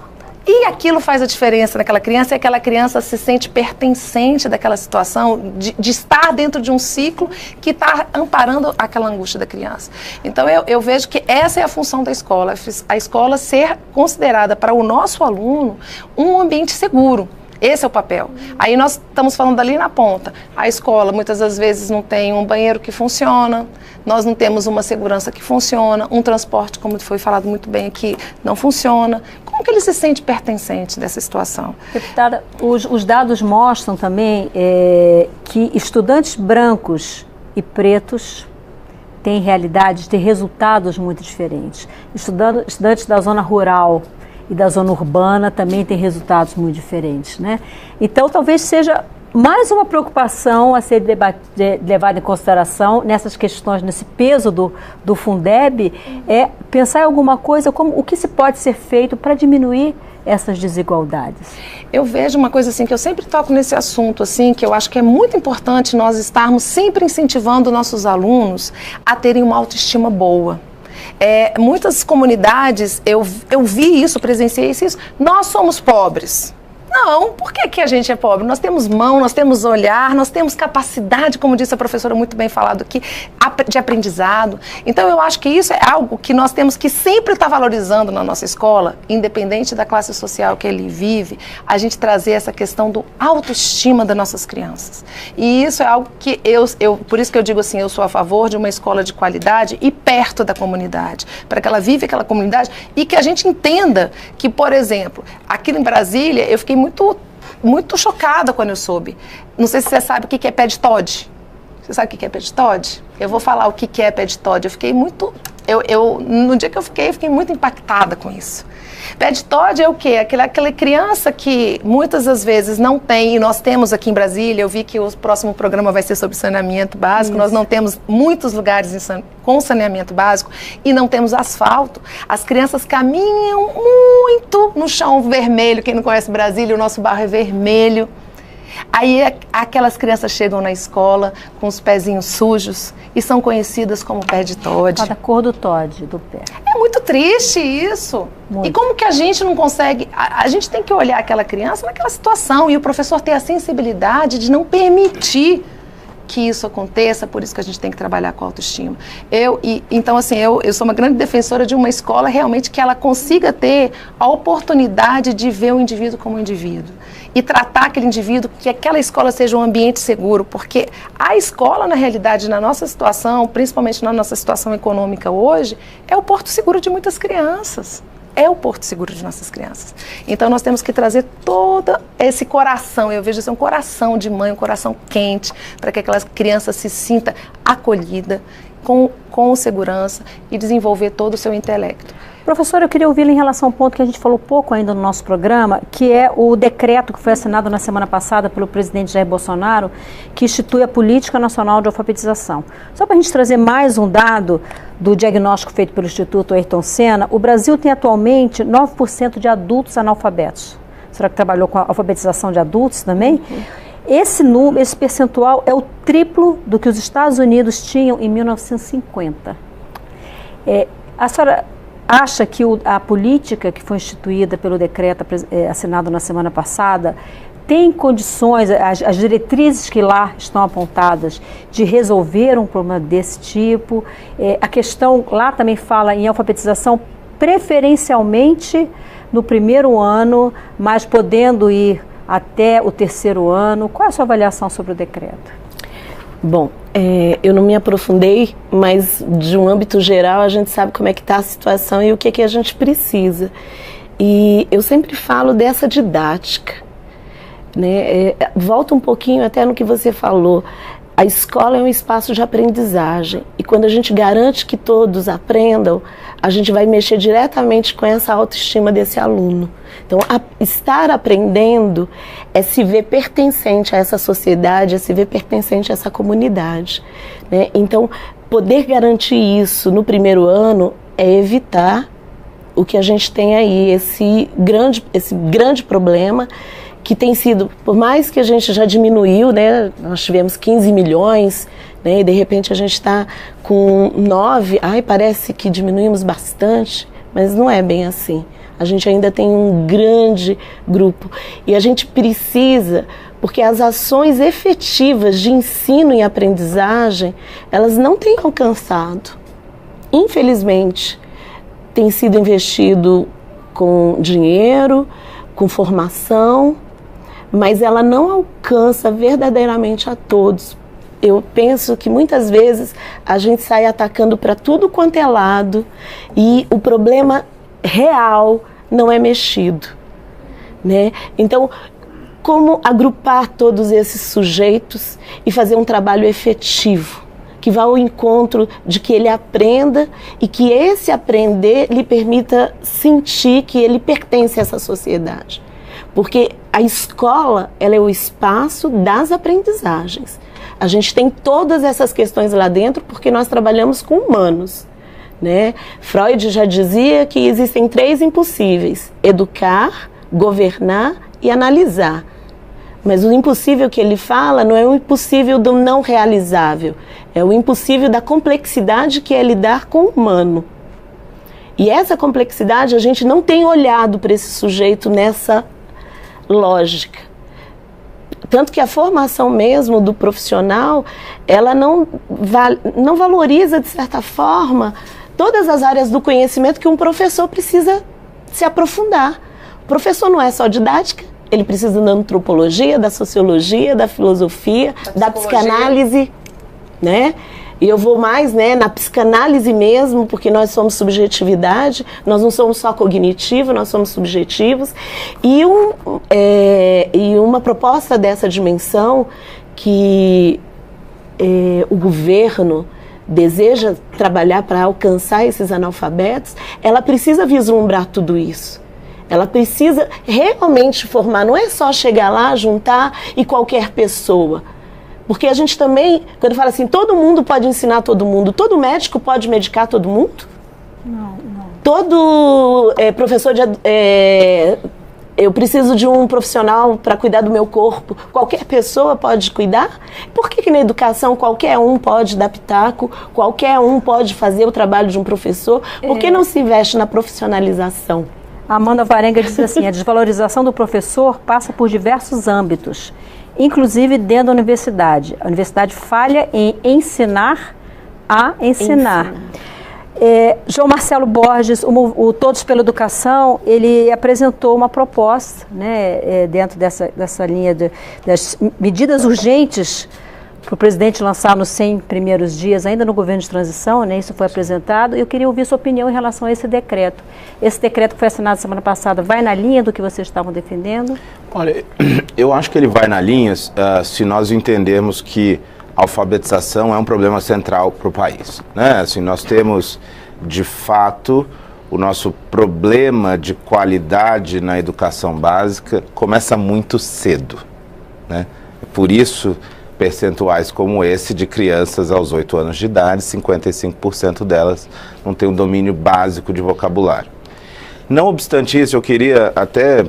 E aquilo faz a diferença naquela criança, e aquela criança se sente pertencente daquela situação, de estar dentro de um ciclo que está amparando aquela angústia da criança. Então, eu vejo que essa é a função da escola, a escola ser considerada para o nosso aluno um ambiente seguro. Esse é o papel. Aí nós estamos falando ali na ponta. A escola muitas das vezes não tem um banheiro que funciona, nós não temos uma segurança que funciona, um transporte, como foi falado muito bem aqui, não funciona. Como que ele se sente pertencente dessa situação? Deputada, os dados mostram também que estudantes brancos e pretos têm realidades, têm resultados muito diferentes. Estudantes da zona rural e da zona urbana também têm resultados muito diferentes, né? Então, talvez seja mais uma preocupação a ser levada em consideração nessas questões, nesse peso do Fundeb, é pensar em alguma coisa, como o que se pode ser feito para diminuir essas desigualdades. Eu vejo uma coisa assim, que eu sempre toco nesse assunto, assim, que eu acho que é muito importante nós estarmos sempre incentivando nossos alunos a terem uma autoestima boa. Muitas comunidades, eu vi isso, presenciei isso, nós somos pobres. Não, por que a gente é pobre? Nós temos mão, nós temos olhar, nós temos capacidade, como disse a professora muito bem falado aqui, de aprendizado. Então eu acho que isso é algo que nós temos que sempre estar valorizando na nossa escola, independente da classe social que ele vive, a gente trazer essa questão do autoestima das nossas crianças. E isso é algo que por isso que eu digo assim, eu sou a favor de uma escola de qualidade e perto da comunidade, para que ela viva aquela comunidade e que a gente entenda que, por exemplo, aqui em Brasília, eu fiquei muito chocada quando eu soube. Não sei se você sabe o que é pé de Todd. Você sabe o que é pé de Todd? Eu vou falar o que é pé de Todd. Eu fiquei muito... no dia que eu fiquei muito impactada com isso. Pé de Todd é o quê? Aquela criança que muitas das vezes não tem, e nós temos aqui em Brasília, eu vi que o próximo programa vai ser sobre saneamento básico, nós não temos muitos lugares com saneamento básico e não temos asfalto. As crianças caminham muito no chão vermelho, quem não conhece Brasília, o nosso bairro é vermelho. Aí aquelas crianças chegam na escola com os pezinhos sujos e são conhecidas como pé de Todd. A cor do Todd, do pé. É muito triste isso. Muito. E como que a gente não consegue... A gente tem que olhar aquela criança naquela situação e o professor ter a sensibilidade de não permitir que isso aconteça, por isso que a gente tem que trabalhar com a autoestima. Então, assim, eu sou uma grande defensora de uma escola realmente que ela consiga ter a oportunidade de ver o indivíduo como indivíduo e tratar aquele indivíduo, que aquela escola seja um ambiente seguro, porque a escola, na realidade, na nossa situação, principalmente na nossa situação econômica hoje, é o porto seguro de muitas crianças. É o porto seguro de nossas crianças. Então nós temos que trazer todo esse coração, eu vejo assim, um coração de mãe, um coração quente, para que aquela criança se sinta acolhida, com segurança e desenvolver todo o seu intelecto. Professora, eu queria ouvi-la em relação a um ponto que a gente falou pouco ainda no nosso programa, que é o decreto que foi assinado na semana passada pelo presidente Jair Bolsonaro, que institui a Política Nacional de Alfabetização. Só para a gente trazer mais um dado do diagnóstico feito pelo Instituto Ayrton Senna, o Brasil tem atualmente 9% de adultos analfabetos. Será que trabalhou com a alfabetização de adultos também? Esse percentual é o triplo do que os Estados Unidos tinham em 1950. A senhora acha que a política que foi instituída pelo decreto assinado na semana passada tem condições, as diretrizes que lá estão apontadas, de resolver um problema desse tipo? A questão lá também fala em alfabetização preferencialmente no primeiro ano, mas podendo ir até o terceiro ano. Qual é a sua avaliação sobre o decreto? Bom, eu não me aprofundei, mas de um âmbito geral a gente sabe como é que está a situação e o que a gente precisa. E eu sempre falo dessa didática, né? Volta um pouquinho até no que você falou. A escola é um espaço de aprendizagem e quando a gente garante que todos aprendam, a gente vai mexer diretamente com essa autoestima desse aluno. Então, estar aprendendo é se ver pertencente a essa sociedade, é se ver pertencente a essa comunidade, né? Então, poder garantir isso no primeiro ano é evitar o que a gente tem aí, esse grande problema que tem sido, por mais que a gente já diminuiu, né, nós tivemos 15 milhões, né, e de repente a gente está com 9, parece que diminuímos bastante, mas não é bem assim. A gente ainda tem um grande grupo e a gente precisa, porque as ações efetivas de ensino e aprendizagem, elas não têm alcançado. Infelizmente, tem sido investido com dinheiro, com formação, mas ela não alcança verdadeiramente a todos. Eu penso que muitas vezes a gente sai atacando para tudo quanto é lado e o problema real não é mexido, né? Então, como agrupar todos esses sujeitos e fazer um trabalho efetivo, que vá ao encontro de que ele aprenda e que esse aprender lhe permita sentir que ele pertence a essa sociedade. Porque a escola, ela é o espaço das aprendizagens. A gente tem todas essas questões lá dentro porque nós trabalhamos com humanos, né? Freud já dizia que existem 3 impossíveis: educar, governar e analisar. Mas o impossível que ele fala não é o impossível do não realizável, é o impossível da complexidade que é lidar com o humano. E essa complexidade a gente não tem olhado para esse sujeito nessa lógica. Tanto que a formação mesmo do profissional, ela não valoriza, de certa forma, todas as áreas do conhecimento que um professor precisa se aprofundar. O professor não é só didática, ele precisa da antropologia, da sociologia, da filosofia, da psicanálise, né? E eu vou mais, né, na psicanálise mesmo, porque nós somos subjetividade, nós não somos só cognitivo, nós somos subjetivos. E uma proposta dessa dimensão que o governo deseja trabalhar para alcançar esses analfabetos, ela precisa vislumbrar tudo isso. Ela precisa realmente formar, não é só chegar lá, juntar e qualquer pessoa. Porque a gente também, quando fala assim, todo mundo pode ensinar todo mundo, todo médico pode medicar todo mundo? Não. Todo professor eu preciso de um profissional para cuidar do meu corpo, qualquer pessoa pode cuidar? Por que na educação qualquer um pode dar pitaco, qualquer um pode fazer o trabalho de um professor? Por que não se investe na profissionalização? A Amanda Varenga diz assim, a desvalorização do professor passa por diversos âmbitos, inclusive dentro da universidade. A universidade falha em ensinar a ensinar. João Marcelo Borges, o Todos pela Educação, ele apresentou uma proposta, né, dentro dessa linha das medidas urgentes para o presidente lançar nos 100 primeiros dias, ainda no governo de transição, né, isso foi apresentado. Eu queria ouvir sua opinião em relação a esse decreto. Esse decreto que foi assinado semana passada vai na linha do que vocês estavam defendendo? Olha, eu acho que ele vai na linha se nós entendermos que a alfabetização é um problema central para o país, né? Assim, nós temos, de fato, o nosso problema de qualidade na educação básica começa muito cedo, né? Por isso, percentuais como esse de crianças aos 8 anos de idade, 55% delas não têm um domínio básico de vocabulário. Não obstante isso, eu queria até,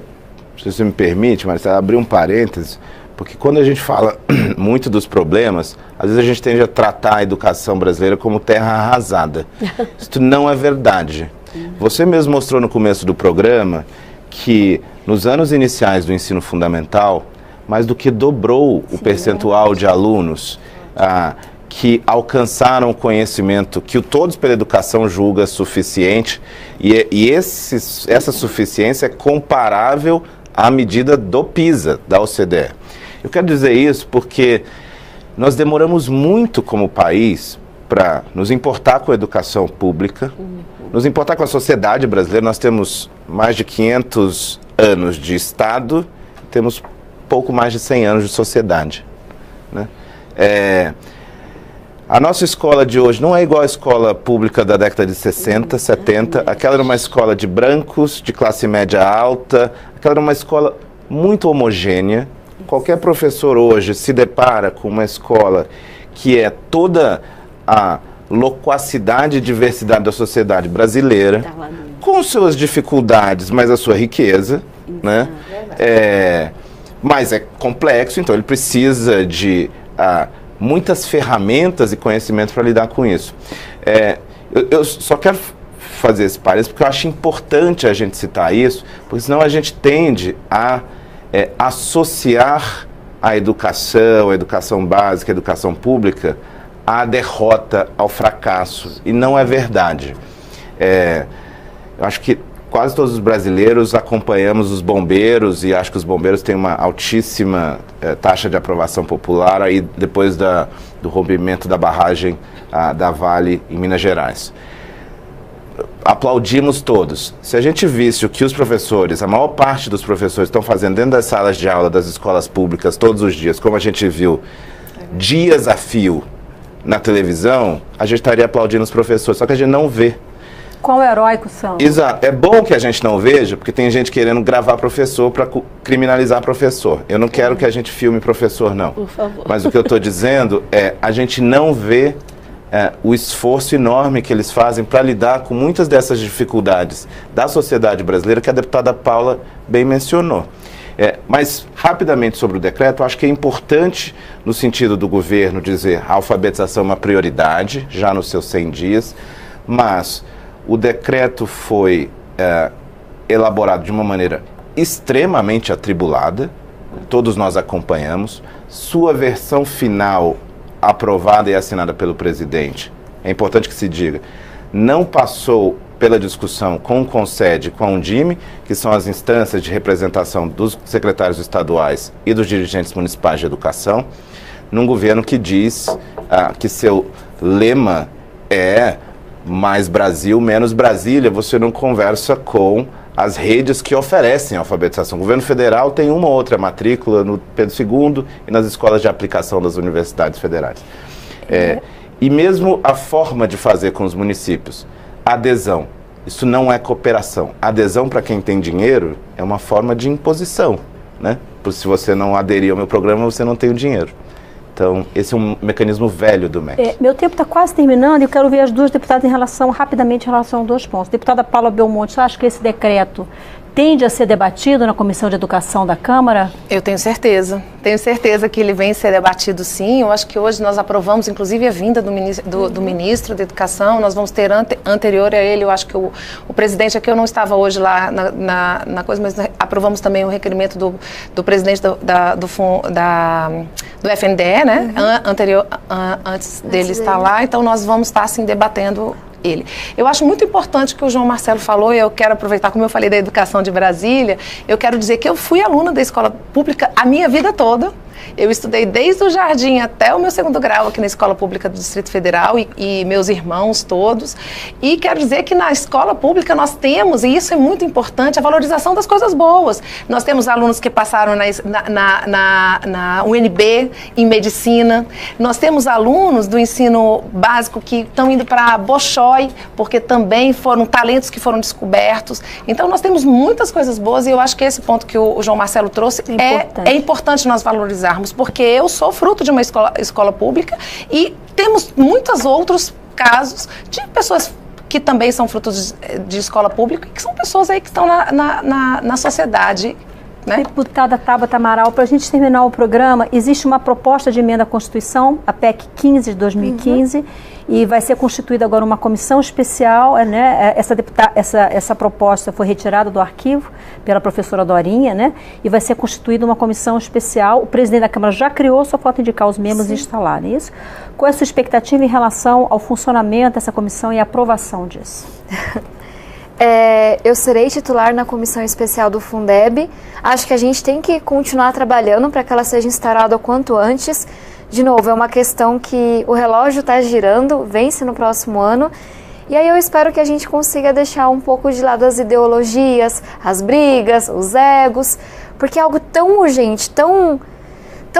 se você me permite, Marcelo, abrir um parêntese, porque quando a gente fala muito dos problemas, às vezes a gente tende a tratar a educação brasileira como terra arrasada. Isso não é verdade. Você mesmo mostrou no começo do programa que nos anos iniciais do ensino fundamental, mais do que dobrou o percentual de alunos que alcançaram o conhecimento que o Todos pela Educação julga suficiente, e essa suficiência é comparável à medida do PISA, da OCDE. Eu quero dizer isso porque nós demoramos muito como país para nos importar com a educação pública, nos importar com a sociedade brasileira. Nós temos mais de 500 anos de Estado, temos pouco mais de 100 anos de sociedade, né? A nossa escola de hoje não é igual à escola pública da década de 60, 70. Aquela era uma escola de brancos, de classe média alta. Aquela era uma escola muito homogênea. Qualquer professor hoje se depara com uma escola que é toda a loquacidade e diversidade da sociedade brasileira, com suas dificuldades, mas a sua riqueza, né? Mas é complexo, então ele precisa de muitas ferramentas e conhecimentos para lidar com isso. Eu só quero fazer esse parênteses porque eu acho importante a gente citar isso, porque senão a gente tende a associar a educação básica, a educação pública, à derrota, ao fracasso, e não é verdade. Eu acho que quase todos os brasileiros acompanhamos os bombeiros e acho que os bombeiros têm uma altíssima taxa de aprovação popular aí depois do rompimento da barragem da Vale em Minas Gerais. Aplaudimos todos. Se a gente visse o que os professores, a maior parte dos professores estão fazendo dentro das salas de aula das escolas públicas todos os dias, como a gente viu dias a fio na televisão, a gente estaria aplaudindo os professores, só que a gente não vê. Quão heróicos são. Exato. É bom que a gente não veja, porque tem gente querendo gravar professor para criminalizar professor. Eu não quero que a gente filme professor, não. Por favor. Mas o que eu estou dizendo é, a gente não vê o esforço enorme que eles fazem para lidar com muitas dessas dificuldades da sociedade brasileira, que a deputada Paula bem mencionou. Mas, rapidamente sobre o decreto, acho que é importante, no sentido do governo, dizer a alfabetização é uma prioridade, já nos seus 100 dias, mas o decreto foi elaborado de uma maneira extremamente atribulada, todos nós acompanhamos. Sua versão final, aprovada e assinada pelo presidente, é importante que se diga, não passou pela discussão com o CONSED e com a Undime, que são as instâncias de representação dos secretários estaduais e dos dirigentes municipais de educação, num governo que diz que seu lema é mais Brasil, menos Brasília. Você não conversa com as redes que oferecem alfabetização. O governo federal tem uma ou outra matrícula no Pedro II e nas escolas de aplicação das universidades federais. E mesmo a forma de fazer com os municípios, adesão, isso não é cooperação. Adesão, para quem tem dinheiro, é uma forma de imposição, né? Porque se você não aderir ao meu programa, você não tem o dinheiro. Então, esse é um mecanismo velho do MEC. Meu tempo está quase terminando e eu quero ver as duas deputadas rapidamente em relação a 2 pontos. Deputada Paula Belmonte, você acha que esse decreto tende a ser debatido na Comissão de Educação da Câmara? Eu tenho certeza. Tenho certeza que ele vem ser debatido, sim. Eu acho que hoje nós aprovamos, inclusive, a vinda do ministro da Educação. Nós vamos ter, anterior a ele, eu acho que o presidente, aqui eu não estava hoje lá na coisa, mas aprovamos também o requerimento do presidente do FNDE, né? Antes dele estar lá. Então, nós vamos estar, assim, debatendo ele. Eu acho muito importante o que o João Marcelo falou, e eu quero aproveitar, como eu falei da educação de Brasília, eu quero dizer que eu fui aluna da escola pública a minha vida toda. Eu estudei desde o jardim até o meu 2º grau aqui na Escola Pública do Distrito Federal e meus irmãos todos. E quero dizer que na escola pública nós temos, e isso é muito importante, a valorização das coisas boas. Nós temos alunos que passaram na UNB em medicina. Nós temos alunos do ensino básico que estão indo para Bolshoi, porque também foram talentos que foram descobertos. Então nós temos muitas coisas boas e eu acho que esse ponto que o João Marcelo trouxe é importante nós valorizarmos, porque eu sou fruto de uma escola pública e temos muitos outros casos de pessoas que também são frutos de escola pública e que são pessoas aí que estão na sociedade. Né? Deputada Tabata Amaral, para a gente terminar o programa, existe uma proposta de emenda à Constituição, a PEC 15 de 2015, e vai ser constituída agora uma comissão especial, né? Essa proposta foi retirada do arquivo pela professora Dorinha, né? E vai ser constituída uma comissão especial. O presidente da Câmara já criou, só falta indicar os membros e instalar, não é isso? Qual é a sua expectativa em relação ao funcionamento dessa comissão e a aprovação disso? Eu serei titular na comissão especial do Fundeb. Acho que a gente tem que continuar trabalhando para que ela seja instalada o quanto antes. De novo, é uma questão que o relógio está girando, vence no próximo ano. E aí eu espero que a gente consiga deixar um pouco de lado as ideologias, as brigas, os egos, porque é algo tão urgente, tão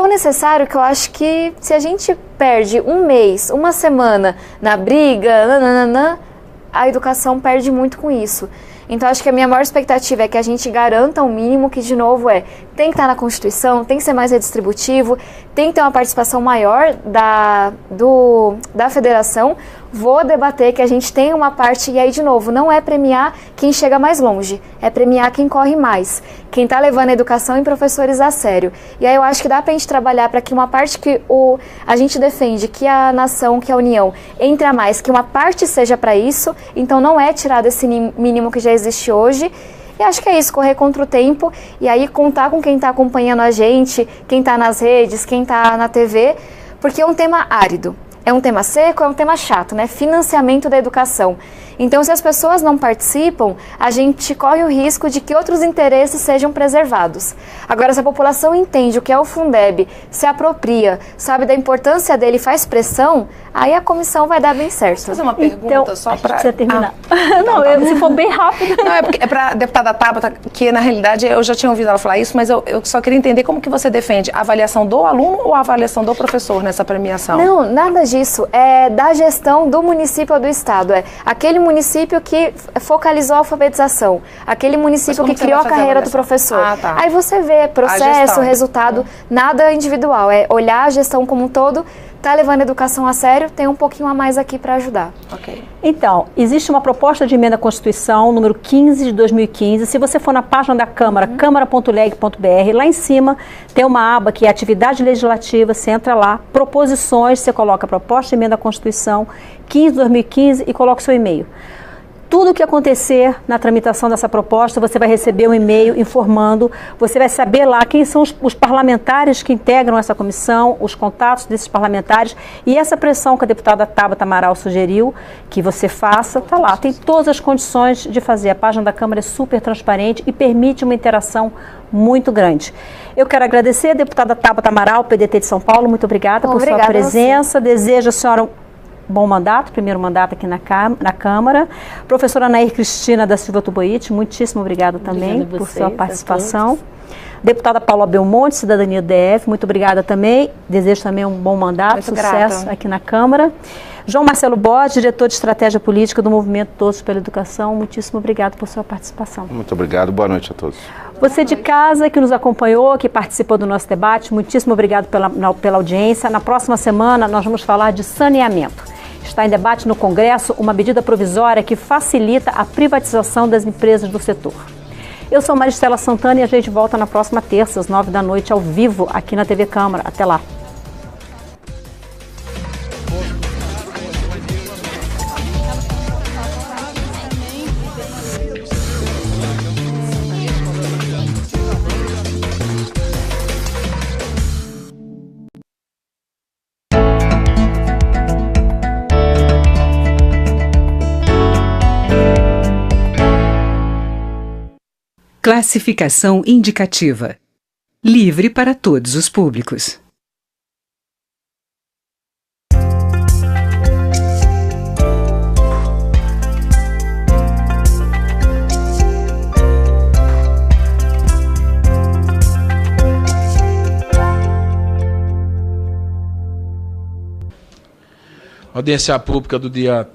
necessário, que eu acho que se a gente perde um mês, uma semana na briga, a educação perde muito com isso. Então, acho que a minha maior expectativa é que a gente garanta um mínimo que, de novo, tem que estar na Constituição, tem que ser mais redistributivo, tem que ter uma participação maior da federação. Vou debater que a gente tem uma parte, e aí, de novo, não é premiar quem chega mais longe, é premiar quem corre mais, quem está levando a educação e professores a sério. E aí eu acho que dá para a gente trabalhar para que uma parte que a gente defende, que a nação, que a União entre a mais, que uma parte seja para isso, então não é tirar desse mínimo que já existe hoje. E acho que é isso, correr contra o tempo, e aí contar com quem está acompanhando a gente, quem está nas redes, quem está na TV, porque é um tema árido. É um tema seco, é um tema chato, né? Financiamento da educação. Então, se as pessoas não participam, a gente corre o risco de que outros interesses sejam preservados. Agora, se a população entende o que é o Fundeb, se apropria, sabe da importância dele e faz pressão, aí a comissão vai dar bem certo. Vou fazer uma pergunta então, só para terminar. Não, se for bem rápido. Não, é para a deputada Tabata, que na realidade eu já tinha ouvido ela falar isso, mas eu só queria entender como que você defende a avaliação do aluno ou a avaliação do professor nessa premiação? Não, nada disso. É da gestão do município ou do estado. É aquele município que focalizou a alfabetização, aquele município que criou a carreira do professor. Tá. Aí você vê processo, resultado, nada individual. É olhar a gestão como um todo. Está levando a educação a sério, tem um pouquinho a mais aqui para ajudar. Ok. Então, existe uma proposta de emenda à Constituição, número 15 de 2015. Se você for na página da Câmara, câmara.leg.br, lá em cima tem uma aba que é Atividade Legislativa, você entra lá, proposições, você coloca proposta de emenda à Constituição, 15 de 2015 e coloca o seu e-mail. Tudo o que acontecer na tramitação dessa proposta, você vai receber um e-mail informando, você vai saber lá quem são os parlamentares que integram essa comissão, os contatos desses parlamentares, e essa pressão que a deputada Tabata Amaral sugeriu que você faça, está lá, tem todas as condições de fazer. A página da Câmara é super transparente e permite uma interação muito grande. Eu quero agradecer a deputada Tabata Amaral, PDT de São Paulo, muito obrigada por sua presença, desejo a senhora bom mandato, primeiro mandato aqui na Câmara. Professora Anair Cristina da Silva Tuboiti, muitíssimo obrigada também por sua participação. Deputada Paula Belmonte, Cidadania do DF, muito obrigada também. Desejo também um bom mandato, sucesso aqui na Câmara. João Marcelo Borges, diretor de Estratégia Política do Movimento Todos pela Educação, muitíssimo obrigado por sua participação. Muito obrigado, boa noite a todos. Você de casa que nos acompanhou, que participou do nosso debate, muitíssimo obrigado pela audiência. Na próxima semana nós vamos falar de saneamento. Está em debate no Congresso uma medida provisória que facilita a privatização das empresas do setor. Eu sou Maristela Santana e a gente volta na próxima terça, às 9 da noite, ao vivo, aqui na TV Câmara. Até lá. Classificação indicativa. Livre para todos os públicos. Audiência pública do dia